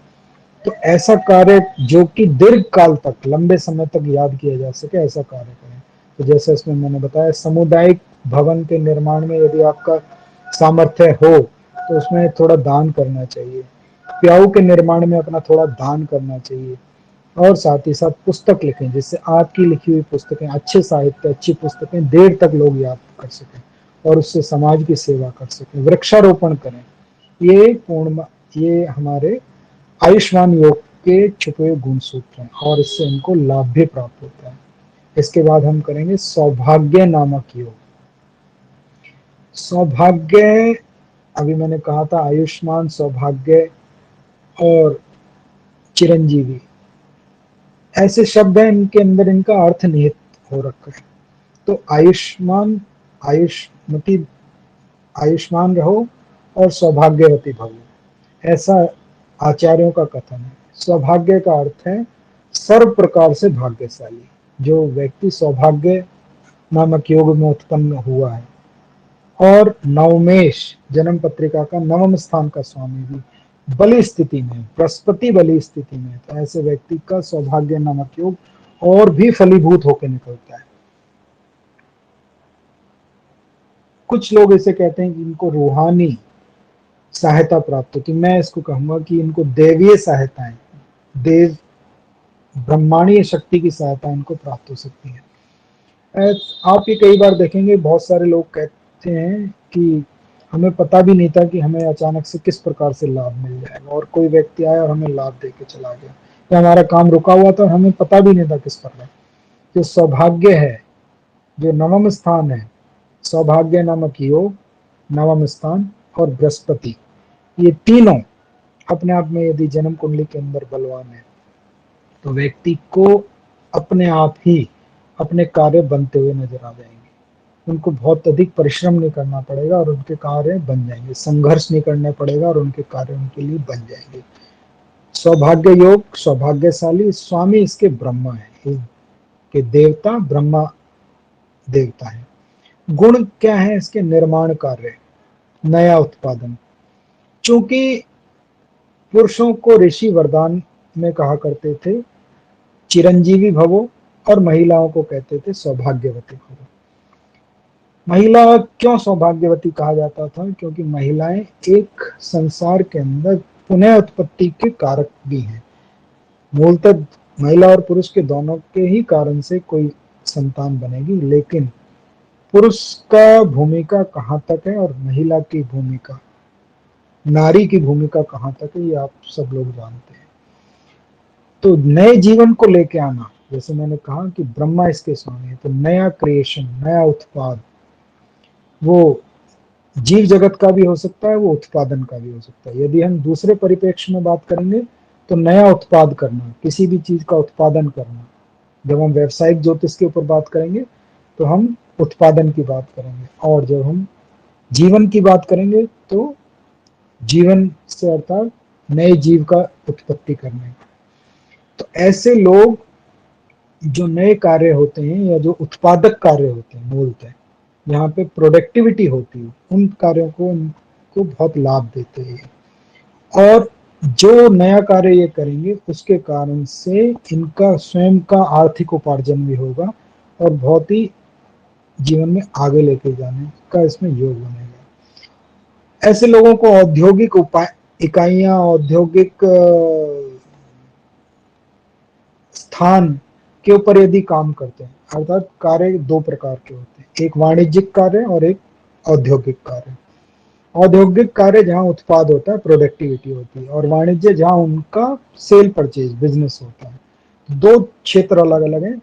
तो ऐसा कार्य जो कि दीर्घ काल तक, लंबे समय तक याद किया जा सके, ऐसा कार्य करें। तो जैसे इसमें मैंने बताया, सामुदायिक भवन के निर्माण में यदि आपका सामर्थ्य हो तो उसमें थोड़ा दान करना चाहिए। प्याऊ के निर्माण में अपना थोड़ा दान करना चाहिए। और साथ ही साथ पुस्तक लिखें, जिससे आपकी लिखी हुई पुस्तकें, अच्छे साहित्य, अच्छी पुस्तकें देर तक लोग याद कर सकें और उससे समाज की सेवा कर सकें। वृक्षारोपण करें। ये हमारे आयुष्मान योग के छुपे हुए गुण सूत्र हैं और इससे इनको लाभ भी प्राप्त होता है। इसके बाद हम करेंगे सौभाग्य नामक योग। सौभाग्य, अभी मैंने कहा था आयुष्मान, सौभाग्य और चिरंजीवी, ऐसे शब्द हैं, इनके अंदर इनका अर्थ निहित हो रखा है। तो आयुष्मान, आयुष्मती, आयुष्मान रहो और सौभाग्यवती भवो, ऐसा आचार्यों का कथन है। सौभाग्य का अर्थ है सर्व प्रकार से भाग्यशाली, जो व्यक्ति सौभाग्य नामक योग में उत्पन्न हुआ है। और नवमेश, जन्म पत्रिका का नवम स्थान का स्वामी भी बली स्थिति में, बृहस्पति बली स्थिति में, तो ऐसे व्यक्ति का सौभाग्य नामक योग और भी फलीभूत होकर निकलता है। कुछ लोग इसे कहते हैं कि इनको रूहानी सहायता प्राप्त होती, मैं इसको कहूंगा कि इनको देवीय सहायताएं, देव ब्रह्मांडीय शक्ति की सहायता इनको प्राप्त हो सकती है। आप ये कई बार देखेंगे, बहुत सारे लोग कहते हैं कि हमें पता भी नहीं था कि हमें अचानक से किस प्रकार से लाभ मिल जाएगा, और कोई व्यक्ति आया और हमें लाभ दे के चला गया, या हमारा काम रुका हुआ था और हमें पता भी नहीं था किस प्रकार। जो सौभाग्य है, जो नवम स्थान है, सौभाग्य नामक योग, नवम स्थान और बृहस्पति, ये तीनों अपने आप में यदि जन्म कुंडली के अंदर बलवान है, तो व्यक्ति को अपने आप ही अपने कार्य बनते हुए नजर आ जाएंगे। उनको बहुत अधिक परिश्रम नहीं करना पड़ेगा और उनके कार्य बन जाएंगे, संघर्ष नहीं करना पड़ेगा और उनके कार्य उनके लिए बन जाएंगे। सौभाग्य योग, सौभाग्यशाली, स्वामी इसके ब्रह्मा है, इसके देवता ब्रह्मा देवता है। गुण क्या है इसके? निर्माण कार्य, नया उत्पादन। चूंकि पुरुषों को ऋषि वरदान में कहा करते थे चिरंजीवी भवो, और महिलाओं को कहते थे सौभाग्यवती भवो। महिला क्यों सौभाग्यवती कहा जाता था? क्योंकि महिलाएं एक संसार के अंदर पुनः उत्पत्ति के कारक भी हैं। मूलतः महिला और पुरुष के दोनों के ही कारण से कोई संतान बनेगी, लेकिन पुरुष का भूमिका कहाँ तक है और महिला की भूमिका, नारी की भूमिका कहाँ तक है, ये आप सब लोग जानते हैं। तो नए जीवन को लेके आना, जैसे मैंने कहा कि ब्रह्मा इसके स्वामी है, तो नया क्रिएशन, नया उत्पाद, वो जीव जगत का भी हो सकता है, वो उत्पादन का भी हो सकता है। यदि हम दूसरे परिप्रेक्ष्य में बात करेंगे तो नया उत्पाद करना, किसी भी चीज का उत्पादन करना। जब हम व्यावसायिक ज्योतिष के ऊपर बात करेंगे तो हम उत्पादन की बात करेंगे, और जब हम जीवन की बात करेंगे तो जीवन से अर्थात नए जीव का उत्पत्ति करने। तो ऐसे लोग जो नए कार्य होते हैं या जो उत्पादक कार्य होते हैं, मूलतः यहाँ पे प्रोडक्टिविटी होती है, उन कार्यों को उनको बहुत लाभ देते हैं। और जो नया कार्य ये करेंगे उसके कारण से इनका स्वयं का आर्थिक उपार्जन भी होगा और बहुत ही जीवन में आगे लेके जाने का इसमें योग बनेगा। ऐसे लोगों को औद्योगिक उपाय, इकाइयां, औद्योगिक स्थान के ऊपर यदि काम करते हैं, अर्थात कार्य दो प्रकार के होते हैं, एक वाणिज्यिक कार्य और एक औद्योगिक कार्य। औद्योगिक कार्य जहाँ उत्पाद होता है, प्रोडक्टिविटी होती है, और वाणिज्य जहाँ उनका सेल परचेज, बिजनेस होता है। दो क्षेत्र अलग अलग हैं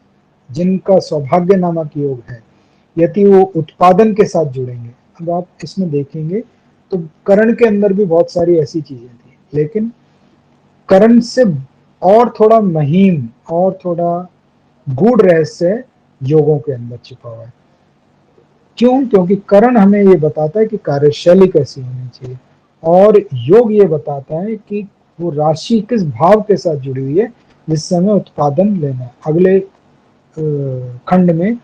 जिनका सौभाग्य नामक योग है। यदि वो उत्पादन के साथ जुड़ेंगे, अब आप इसमें देखेंगे तो करण के अंदर भी बहुत सारी ऐसी चीजें थी, लेकिन करण से और थोड़ा महीन और थोड़ा गूढ़ रहस्य योगों के अंदर छिपा हुआ है। क्यों? क्योंकि करण हमें ये बताता है कि कार्यशैली कैसी होनी चाहिए, और योग ये बताता है कि वो राशि किस भाव के साथ जुड़ी हुई है जिससे हमें उत्पादन लेना है। अगले खंड में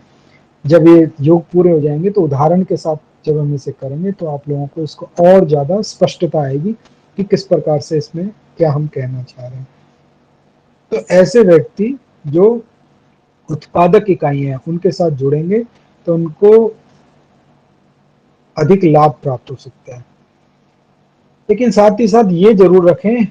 जब ये योग पूरे हो जाएंगे तो उदाहरण के साथ जब हम इसे करेंगे तो आप लोगों को इसको और ज्यादा स्पष्टता आएगी कि किस प्रकार से इसमें क्या हम कहना चाह रहे हैं। तो ऐसे व्यक्ति जो उत्पादक इकाइयां हैं उनके साथ जुड़ेंगे तो उनको अधिक लाभ प्राप्त हो सकता है। लेकिन साथ ही साथ ये जरूर रखें,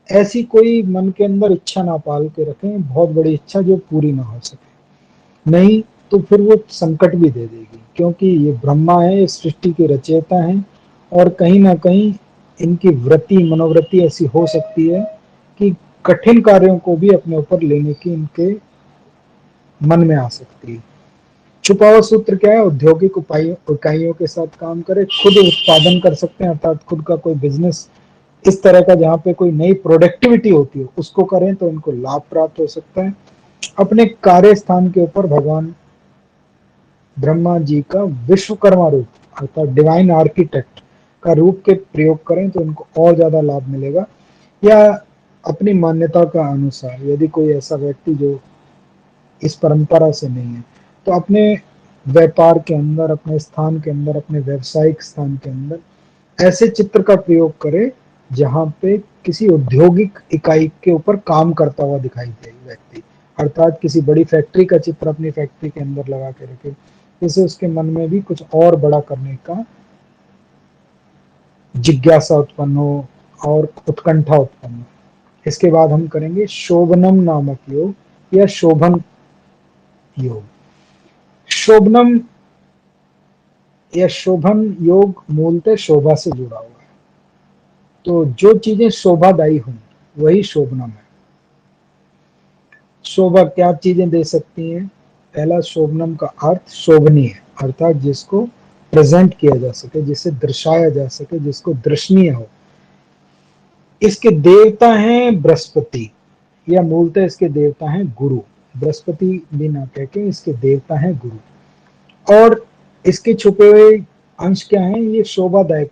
ऐसी कोई मन के अंदर इच्छा ना पाल के रखें, बहुत बड़ी इच्छा जो पूरी ना हो सके, नहीं तो फिर वो संकट भी दे देगी। क्योंकि ये ब्रह्मा है, इस सृष्टि के रचयिता हैं, और कहीं ना कहीं इनकी वृत्ति मनोवृत्ति ऐसी हो सकती है कि कठिन कार्यों को भी अपने ऊपर लेने की इनके मन में आ सकती है। छुपा हुआ सूत्र क्या है? औद्योगिक इकाइयों के साथ काम करें, खुद उत्पादन कर सकते हैं, अर्थात खुद का कोई बिजनेस इस तरह का जहाँ पे कोई नई प्रोडक्टिविटी होती है उसको करें तो इनको लाभ प्राप्त हो सकता है। अपने कार्य स्थान के ऊपर भगवान ब्रह्मा जी का विश्वकर्मा रूप अर्थात डिवाइन आर्किटेक्ट का रूप के प्रयोग करें तो इनको और ज्यादा लाभ मिलेगा। या अपनी मान्यता का अनुसार यदि कोई ऐसा व्यक्ति जो इस परंपरा से नहीं है तो अपने व्यापार के अंदर, अपने स्थान के अंदर, अपने व्यावसायिक स्थान के अंदर ऐसे चित्र का प्रयोग करे जहां पे किसी औद्योगिक इकाई के ऊपर काम करता हुआ दिखाई दे व्यक्ति, अर्थात किसी बड़ी फैक्ट्री का चित्र अपनी फैक्ट्री के अंदर लगा के रखे, जिससे उसके मन में भी कुछ और बड़ा करने का जिज्ञासा उत्पन्न हो और उत्कंठा उत्पन्न हो। इसके बाद हम करेंगे शोभनम नामक योग या शोभन योग। शोभनम या शोभन योग मूलतः शोभा से जुड़ा हुआ है। तो जो चीजें शोभादायी हों वही शोभनम है। शोभा क्या चीजें दे सकती हैं? पहला, शोभनम का अर्थ शोभनीय, अर्थात जिसको प्रेजेंट किया जा सके, जिसे दर्शाया जा सके, जिसको दर्शनीय हो। इसके देवता हैं बृहस्पति, या मूलतः इसके देवता हैं गुरु। बृहस्पति भी ना कह के इसके देवता हैं गुरु। और इसके छुपे हुए अंश क्या हैं? ये शोभादायक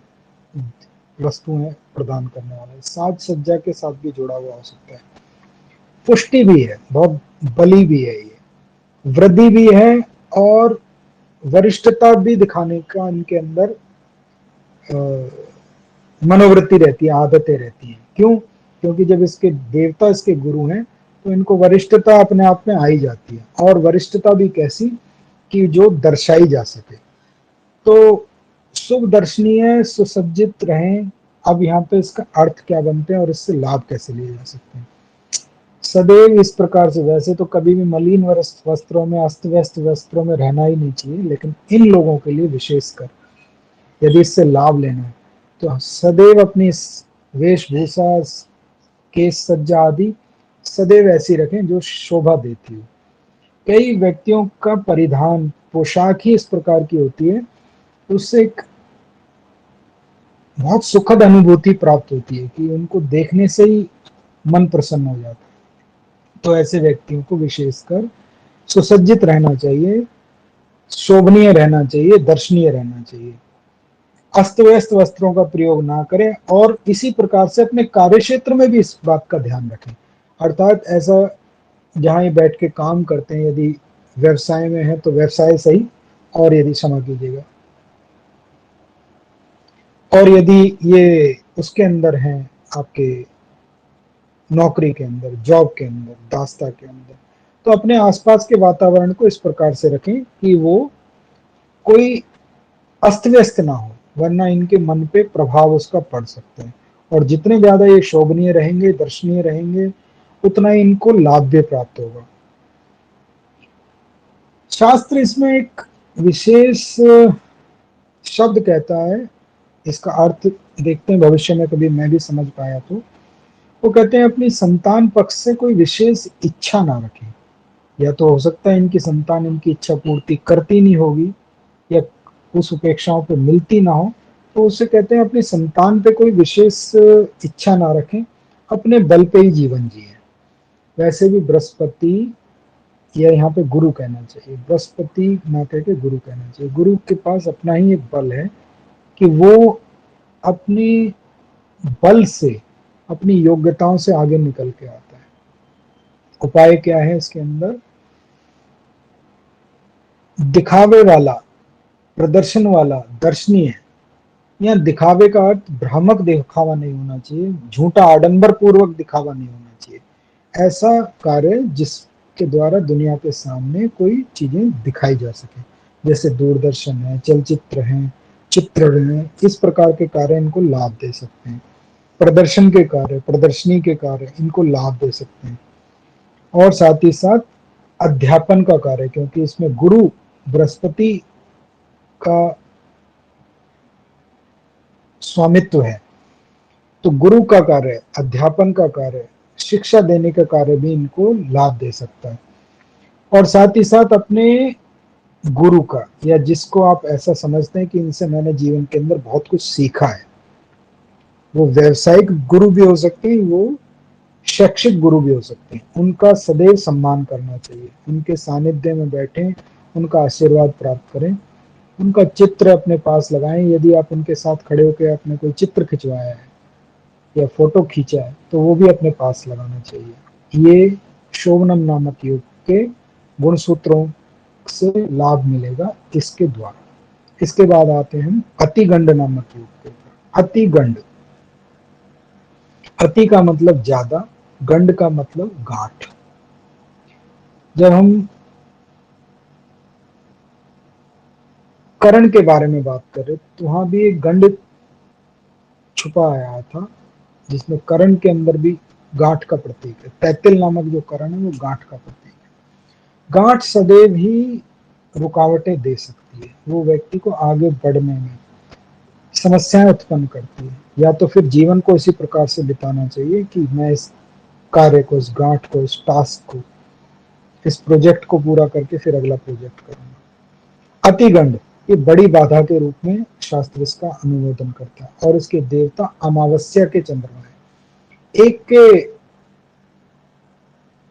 वस्तुएं प्रदान करने वाले, साज सज्जा के साथ भी जुड़ा हुआ हो सकता है। पुष्टि भी है, बहुत बली भी है, ये वृद्धि भी है, और वरिष्ठता भी दिखाने का इनके अंदर मनोवृत्ति रहती है, आदतें रहती हैं। क्यों? क्योंकि जब इसके देवता इसके गुरु हैं तो इनको वरिष्ठता अपने आप में आ ही जाती है, और वरिष्ठता भी कैसी कि जो दर्शाई जा सके। तो शुभ दर्शनीय सुसज्जित रहें। अब यहाँ पे इसका अर्थ क्या बनते हैं और इससे लाभ कैसे लिए जा सकते हैं? सदैव इस प्रकार से, वैसे तो कभी भी मलिन वस्त्रों में, अस्त व्यस्त वस्त्रों में रहना ही नहीं चाहिए, लेकिन इन लोगों के लिए विशेषकर यदि इससे लाभ लेना है तो सदैव अपनी वेशभूषा, केश सज्जा आदि सदैव ऐसी रखें जो शोभा देती हो। कई व्यक्तियों का परिधान पोशाक ही इस प्रकार की होती है, उससे एक बहुत सुखद अनुभूति प्राप्त होती है कि उनको देखने से ही मन प्रसन्न हो जाता है। तो ऐसे व्यक्तियों को विशेषकर सुसज्जित रहना चाहिए, शोभनीय रहना चाहिए, दर्शनीय रहना चाहिए। अस्त व्यस्त वस्त्रों का प्रयोग ना करें, और इसी प्रकार से अपने कार्य क्षेत्र में भी इस बात का ध्यान रखें। अर्थात ऐसा जहां ये बैठ के काम करते हैं, यदि व्यवसाय में है तो व्यवसाय सही, और यदि क्षमा कीजिएगा, और यदि ये उसके अंदर हैं आपके नौकरी के अंदर, जॉब के अंदर, दास्ता के अंदर, तो अपने आसपास के वातावरण को इस प्रकार से रखें कि वो कोई अस्त व्यस्त ना हो, वरना इनके मन पे प्रभाव उसका पड़ सकता है। और जितने ज्यादा ये शोभनीय रहेंगे, दर्शनीय रहेंगे, उतना ही इनको लाभ भी प्राप्त होगा। शास्त्र इसमें एक विशेष शब्द कहता है, इसका अर्थ देखते हैं भविष्य में कभी मैं भी समझ पाया तो। वो कहते हैं अपनी संतान पक्ष से कोई विशेष इच्छा ना रखें। या तो हो सकता है इनकी संतान इनकी इच्छा पूर्ति करती नहीं होगी, या उस अपेक्षाओं पे मिलती ना हो, तो उसे कहते हैं अपनी संतान पे कोई विशेष इच्छा ना रखें, अपने बल पे ही जीवन जिए। वैसे भी बृहस्पति या यहाँ पे गुरु कहना चाहिए, बृहस्पति ना कह के गुरु कहना चाहिए। गुरु के पास अपना ही एक बल है कि वो अपने बल से, अपनी योग्यताओं से आगे निकल के आता है। उपाय क्या है इसके अंदर? दिखावे वाला, प्रदर्शन वाला, दर्शनीय। यहाँ दिखावे का अर्थ भ्रामक दिखावा नहीं होना चाहिए, झूठा आडंबर पूर्वक दिखावा नहीं होना चाहिए। ऐसा कार्य जिसके द्वारा दुनिया के सामने कोई चीजें दिखाई जा सके, जैसे दूरदर्शन है, चलचित्र है, चित्र है, इस प्रकार के कार्य इनको लाभ दे सकते हैं। प्रदर्शन के कार्य, प्रदर्शनी के कार्य इनको लाभ दे सकते हैं। और साथ ही साथ अध्यापन का कार्य, क्योंकि इसमें गुरु बृहस्पति का स्वामित्व है, तो गुरु का कार्य, अध्यापन का कार्य, शिक्षा देने का कार्य भी इनको लाभ दे सकता है। और साथ ही साथ अपने गुरु का, या जिसको आप ऐसा समझते हैं कि इनसे मैंने जीवन के अंदर बहुत कुछ सीखा है, वो व्यावसायिक गुरु भी हो सकते हैं, वो शैक्षिक गुरु भी हो सकते हैं, उनका सदैव सम्मान करना चाहिए। उनके सानिध्य में बैठें, उनका आशीर्वाद प्राप्त करें, उनका चित्र अपने पास लगाएं। यदि आप उनके साथ खड़े होकर आपने कोई चित्र खिंचवाया है या फोटो खींचा है तो वो भी अपने पास लगाना चाहिए। ये शोभनम नामक योग के गुण सूत्रों से लाभ मिलेगा इसके द्वारा। इसके बाद आते हैं अतिगंड नामक योग के ऊपर। अतिगंड, अति का मतलब ज्यादा, गंड का मतलब गांठ। जब हम करण के बारे में बात कर रहे तो वहां भी एक गंड छुपा आया था, जिसमें करण के अंदर भी गांठ का प्रतीक है। तैतिल नामक जो करण है वो गांठ का प्रतीक है। गांठ सदैव ही रुकावटें दे सकती है, वो व्यक्ति को आगे बढ़ने में समस्याएं उत्पन्न करती है। या तो फिर जीवन को इसी प्रकार से बिताना चाहिए कि मैं इस कार्य को, इस गांठ को, इस टास्क को, इस प्रोजेक्ट को पूरा करके फिर अगला प्रोजेक्ट करूंगा। अतिगंड ये बड़ी बाधा के रूप में शास्त्र इसका अनुमोदन करता है, और इसके देवता अमावस्या के चंद्रमा है। एक के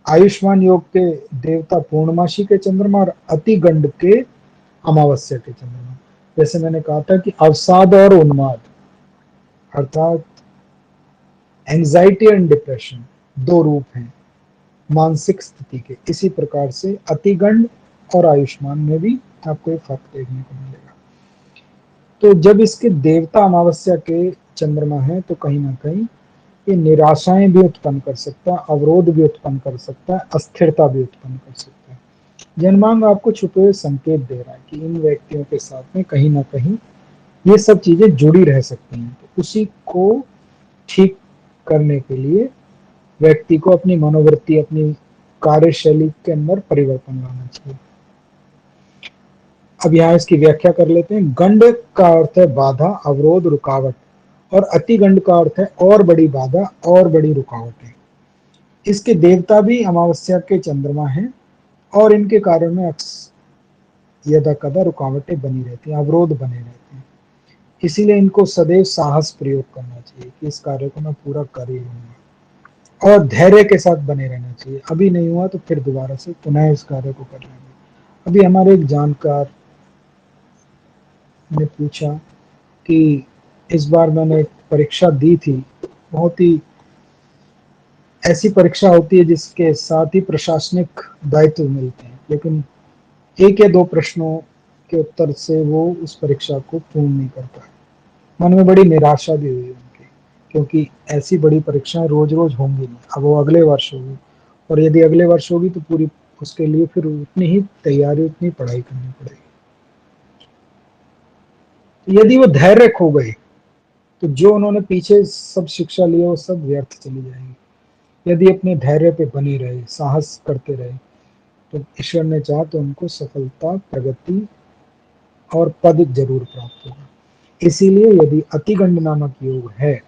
आयुष्मान योग के देवता पूर्णमासी के चंद्रमा, और अतिगंड के अमावस्या के चंद्रमा। जैसे मैंने कहा था कि अवसाद और उन्माद, अर्थात एंजाइटी एंड डिप्रेशन, दो रूप हैं मानसिक स्थिति के। इसी प्रकार से अतिगंड और आयुष्मान में भी आपको एक फर्क देखने को मिलेगा। तो जब इसके देवता अमावस्या के चंद्रमा है तो कहीं ना कहीं ये निराशाएं भी उत्पन्न कर सकता है, अवरोध भी उत्पन्न कर सकता है, अस्थिरता भी उत्पन्न कर सकता है। जन्मांग आपको छुपे हुए संकेत दे रहा है कि इन व्यक्तियों के साथ में कहीं ना कहीं ये सब चीजें जुड़ी रह सकती हैं। तो उसी को ठीक करने के लिए व्यक्ति को अपनी मनोवृत्ति, अपनी कार्यशैली के अंदर परिवर्तन लाना चाहिए। अब यहाँ इसकी व्याख्या कर लेते हैं। गंड का अर्थ है बाधा, अवरोध, रुकावट, और अतिगंड का अर्थ है और बड़ी बाधा और बड़ी रुकावटें। इसके देवता भी अमावस्या के चंद्रमा हैं, और इनके कार्यों में यदा कदा रुकावटें बनी रहती हैं, अवरोध बने रहते हैं। इसीलिए इनको सदैव साहस प्रयोग करना चाहिए कि इस कार्य को मैं पूरा कर ही लूंगा, और धैर्य के साथ बने रहना चाहिए। अभी नहीं हुआ तो फिर दोबारा से पुनः इस कार्य को कर लेंगे। अभी हमारे एक जानकार ने पूछा कि इस बार मैंने एक परीक्षा दी थी, बहुत ही ऐसी परीक्षा होती है जिसके साथ ही प्रशासनिक दायित्व मिलते हैं, लेकिन एक या दो प्रश्नों के उत्तर से वो उस परीक्षा को पूर्ण नहीं कर पाए। मन में बड़ी निराशा भी हुई उनकी, क्योंकि ऐसी बड़ी परीक्षाएं रोज रोज होंगी नहीं। अब वो अगले वर्ष होगी, और यदि अगले वर्ष होगी तो पूरी उसके लिए फिर उतनी ही तैयारी, उतनी पढ़ाई करनी पड़ेगी। तो यदि वो धैर्य खो गए तो जो उन्होंने पीछे सब शिक्षा ली वो सब व्यर्थ चली जाएगी। यदि अपने धैर्य पे बने रहे, साहस करते रहे, तो ईश्वर ने चाहा तो उनको सफलता, प्रगति और पद जरूर प्राप्त होगा। इसीलिए यदि अतिगंड नामक योग है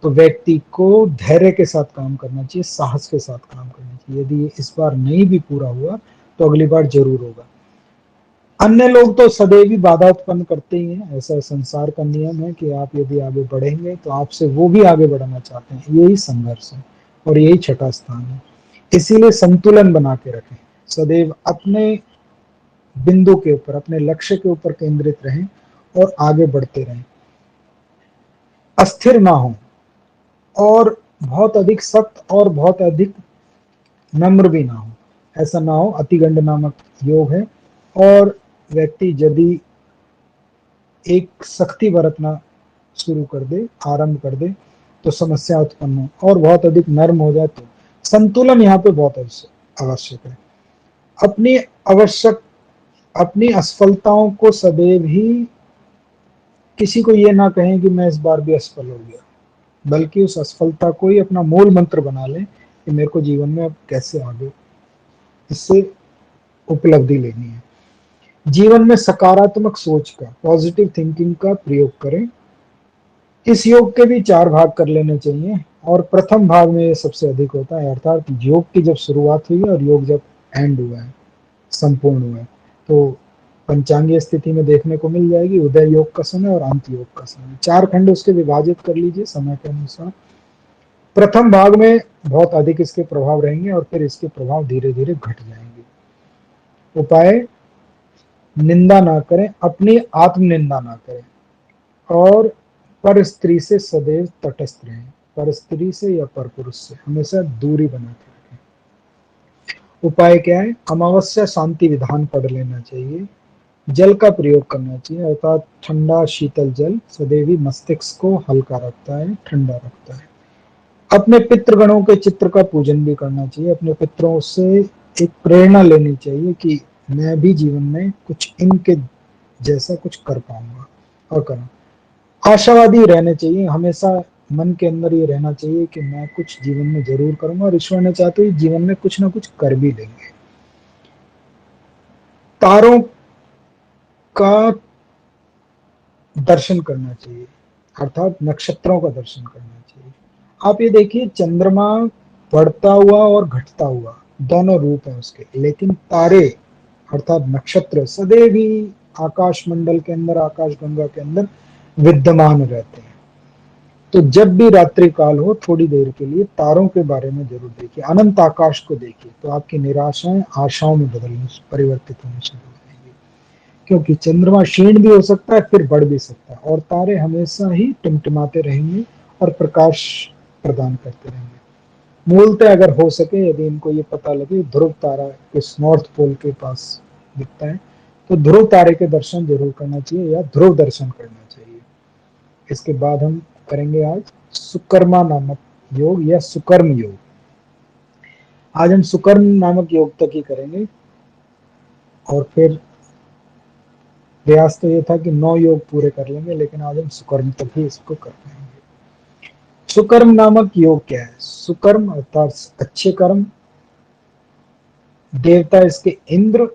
तो व्यक्ति को धैर्य के साथ काम करना चाहिए, साहस के साथ काम करना चाहिए। यदि ये इस बार नहीं भी पूरा हुआ तो अगली बार जरूर होगा। अन्य लोग तो सदैव ही बाधा उत्पन्न करते ही हैं, ऐसा संसार का नियम है कि आप यदि आगे बढ़ेंगे तो आपसे वो भी आगे बढ़ना चाहते हैं। यही संघर्ष है और यही छठा स्थान है। इसीलिए संतुलन बना के रखें, सदैव अपने बिंदु के ऊपर, अपने लक्ष्य के ऊपर केंद्रित रहें और आगे बढ़ते रहें। अस्थिर ना हो और बहुत अधिक सख्त और बहुत अधिक नम्र भी ना हो, ऐसा ना हो। अतिगंड नामक योग है, और व्यक्ति यदि एक सख्ती बरतना शुरू कर दे, आरंभ कर दे, तो समस्या उत्पन्न हो, और बहुत अधिक नर्म हो जाए तो संतुलन यहाँ पे बहुत आवश्यक है। अपनी आवश्यक अपनी असफलताओं को सदैव ही किसी को ये ना कहें कि मैं इस बार भी असफल हो गया, बल्कि उस असफलता को ही अपना मूल मंत्र बना लें कि मेरे को जीवन में अब कैसे आगे इससे उपलब्धि लेनी है। जीवन में सकारात्मक सोच का, पॉजिटिव थिंकिंग का प्रयोग करें। इस योग के भी 4 भाग कर लेने चाहिए, और प्रथम भाग में ये सबसे अधिक होता है, अर्थात योग की जब शुरुआत हुई है और योग जब एंड हुआ है, संपूर्ण हुआ है, तो पंचांगीय स्थिति में देखने को मिल जाएगी उदय योग का समय और अंत योग का समय। 4 खंड उसके विभाजित कर लीजिए समय के अनुसार। प्रथम भाग में बहुत अधिक इसके प्रभाव रहेंगे और फिर इसके प्रभाव धीरे धीरे घट जाएंगे। उपाय: निंदा ना करें, अपनी आत्म निंदा ना करें, और पर स्त्री से सदैव तटस्थ रहें। पर स्त्री से या पर पुरुष से हमेशा दूरी बना के रखें। उपाय क्या है? अमावस्या शांति विधान पढ़ लेना चाहिए। जल का प्रयोग करना चाहिए, अर्थात ठंडा शीतल जल सदैव ही मस्तिष्क को हल्का रखता है, ठंडा रखता है। अपने पितृगणों के चित्र का पूजन भी करना चाहिए। अपने पितरों से एक प्रेरणा लेनी चाहिए कि मैं भी जीवन में कुछ इनके जैसा कुछ कर पाऊंगा और करूँ। आशावादी रहने चाहिए, हमेशा मन के अंदर ये रहना चाहिए कि मैं कुछ जीवन में जरूर करूंगा, और ईश्वर ने चाहते ही जीवन में कुछ ना कुछ कर भी लेंगे। तारों का दर्शन करना चाहिए, अर्थात नक्षत्रों का दर्शन करना चाहिए। आप ये देखिए, चंद्रमा बढ़ता हुआ और घटता हुआ दोनों रूप है उसके, लेकिन तारे अर्थात नक्षत्र सदैव ही आकाश मंडल के अंदर, आकाश गंगा के अंदर विद्यमान रहते हैं। तो जब भी रात्रि काल हो, थोड़ी देर के लिए तारों के बारे में जरूर देखिए, अनंत आकाश को देखिए, तो आपकी निराशाएं आशाओं में बदलने, परिवर्तित होने शुरू हो जाएंगी। क्योंकि चंद्रमा क्षीण भी हो सकता है, फिर बढ़ भी सकता है, और तारे हमेशा ही टिमटिमाते रहेंगे और प्रकाश प्रदान करते रहेंगे। मूलतः अगर हो सके, यदि इनको ये पता लगे ध्रुव तारा किस नॉर्थ पोल के पास दिखता है, तो ध्रुव तारे के दर्शन जरूर करना चाहिए, या ध्रुव दर्शन करना चाहिए। इसके बाद हम करेंगे आज सुकर्मा नामक योग या सुकर्म योग। आज हम सुकर्म नामक योग तक ही करेंगे, और फिर प्रयास तो ये था कि 9 योग पूरे कर लेंगे, लेकिन आज हम सुकर्म तक ही इसको कर पाएंगे। सुकर्म नामक योग क्या है? सुकर्म अर्थात अच्छे कर्म, देवता इसके इंद्र,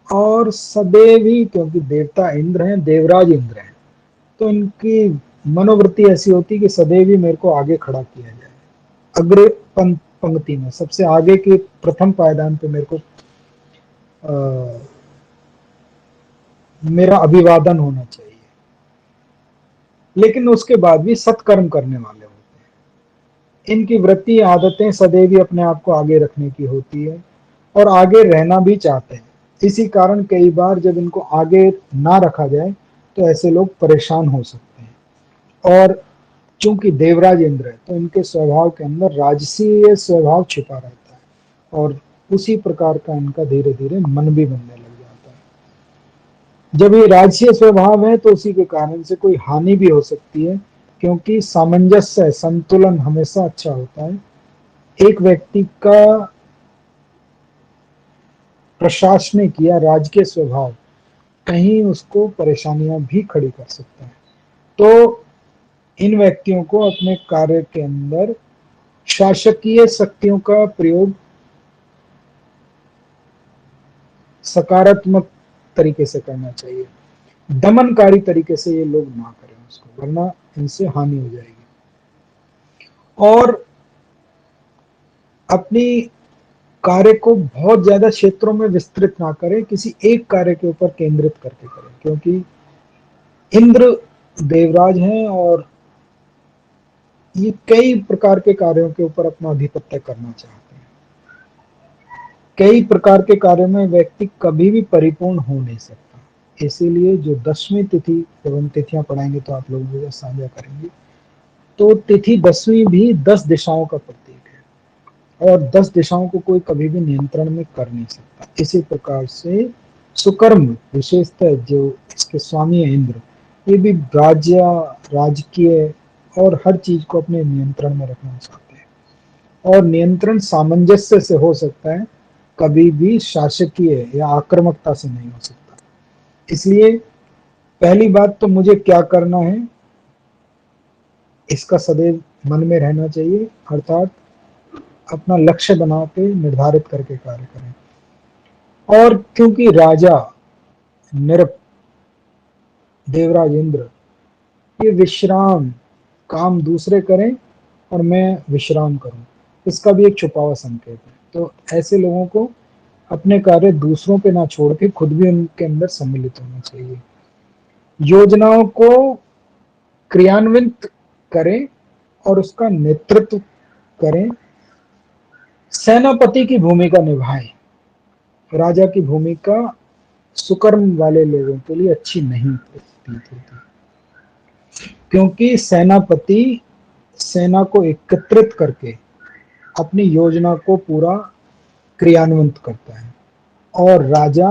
और सदैव ही, क्योंकि देवता इंद्र हैं, देवराज इंद्र हैं, तो इनकी मनोवृत्ति ऐसी होती है कि सदैव ही मेरे को आगे खड़ा किया जाए, अग्र पंक्ति में, सबसे आगे के प्रथम पायदान पे मेरे को मेरा अभिवादन होना चाहिए। लेकिन उसके बाद भी सत्कर्म करने वाले होते हैं। इनकी वृत्ति, आदतें सदैव ही अपने आप को आगे रखने की होती है, और आगे रहना भी चाहते हैं। इसी कारण कई बार जब इनको आगे ना रखा जाए, तो ऐसे लोग परेशान हो सकते हैं। और चूंकि देवराज इंद्र है, तो इनके स्वभाव के अंदर राजसीय स्वभाव छिपा रहता है, और उसी प्रकार का इनका धीरे धीरे मन भी बनने लग जाता है। जब ये राजसीय स्वभाव है, तो उसी के कारण से कोई हानि भी हो सकती है, क्योंकि सामंजस्य, संतुलन हमेशा अच्छा होता है। एक व्यक्ति का प्रशासनिक या राजकीय स्वभाव कहीं उसको परेशानियां भी खड़ी कर सकता है। तो इन व्यक्तियों को अपने कार्य के अंदर शासकीय शक्तियों का प्रयोग सकारात्मक तरीके से करना चाहिए। दमनकारी तरीके से ये लोग ना करें उसको, वरना इनसे हानि हो जाएगी। और अपनी कार्य को बहुत ज्यादा क्षेत्रों में विस्तृत ना करें, किसी एक कार्य के ऊपर केंद्रित करके करें, क्योंकि इंद्र देवराज हैं, और ये कई प्रकार के कार्यों के ऊपर अपना आधिपत्य करना चाहते हैं। कई प्रकार के कार्यों में व्यक्ति कभी भी परिपूर्ण हो नहीं सकता। इसीलिए जो 10वीं तिथि, जब हम तिथियां पढ़ाएंगे तो आप लोगों के साथ साझा करेंगे, तो तिथि 10वीं भी 10 दिशाओं का प्रतीक है और 10 दिशाओं को कोई कभी भी नियंत्रण में कर नहीं सकता। इसी प्रकार से सुकर्म विशेषतः जो इसके स्वामी है इंद्र, ये भी राज्य, राजकीय और हर चीज को अपने नियंत्रण में रखना चाहते हैं। और नियंत्रण सामंजस्य से हो सकता है, कभी भी शासकीय या आक्रामकता से नहीं हो सकता। इसलिए पहली बात तो मुझे क्या करना है, इसका सदैव मन में रहना चाहिए, अर्थात अपना लक्ष्य बना के निर्धारित करके कार्य करें। और क्योंकि राजा नृप, देवराज इंद्र, ये विश्राम, काम दूसरे करें और मैं विश्राम करूं, इसका भी एक छुपा हुआ संकेत है। तो ऐसे लोगों को अपने कार्य दूसरों पे ना छोड़ के खुद भी उनके अंदर सम्मिलित होना चाहिए। योजनाओं को क्रियान्वित करें और उसका नेतृत्व करें। सेनापति की भूमिका निभाएं। राजा की भूमिका सुकर्म वाले लोगों के लिए अच्छी नहीं प्रतीत होती, क्योंकि सेनापति सेना को एकत्रित करके अपनी योजना को पूरा क्रियान्वित करता है और राजा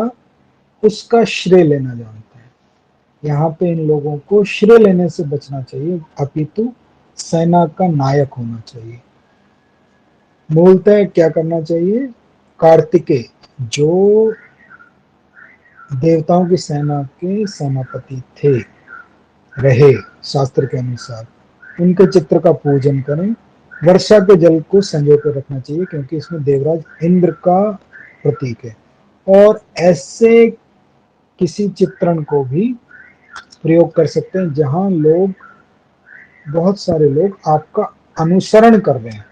उसका श्रेय लेना जानता है। यहाँ पे इन लोगों को श्रेय लेने से बचना चाहिए, अपितु सेना का नायक होना चाहिए। मूलतः क्या करना चाहिए, कार्तिकेय जो देवताओं की सेना के सेनापति थे, रहे शास्त्र के अनुसार, उनके चित्र का पूजन करें। वर्षा के जल को संजो कर रखना चाहिए, क्योंकि इसमें देवराज इंद्र का प्रतीक है। और ऐसे किसी चित्रण को भी प्रयोग कर सकते हैं जहां लोग, बहुत सारे लोग आपका अनुसरण कर रहे हैं,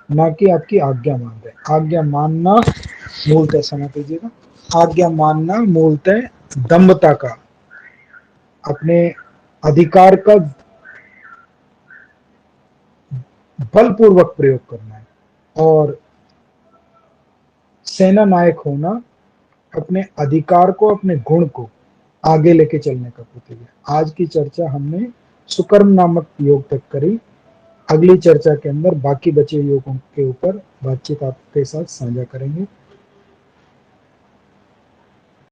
ना कि आपकी आज्ञा मान रहे हैं। आज्ञा मानना मूलतः, समझ लीजिएगा, आज्ञा मानना मूलतः दम्भता का, अपने अधिकार का बलपूर्वक प्रयोग करना है। और सेना नायक होना अपने अधिकार को, अपने गुण को आगे लेके चलने का प्रतीक है। आज की चर्चा हमने सुकर्म नामक योग तक करी। अगली चर्चा के अंदर बाकी बचे योगों के ऊपर बातचीत आपके साथ साझा करेंगे।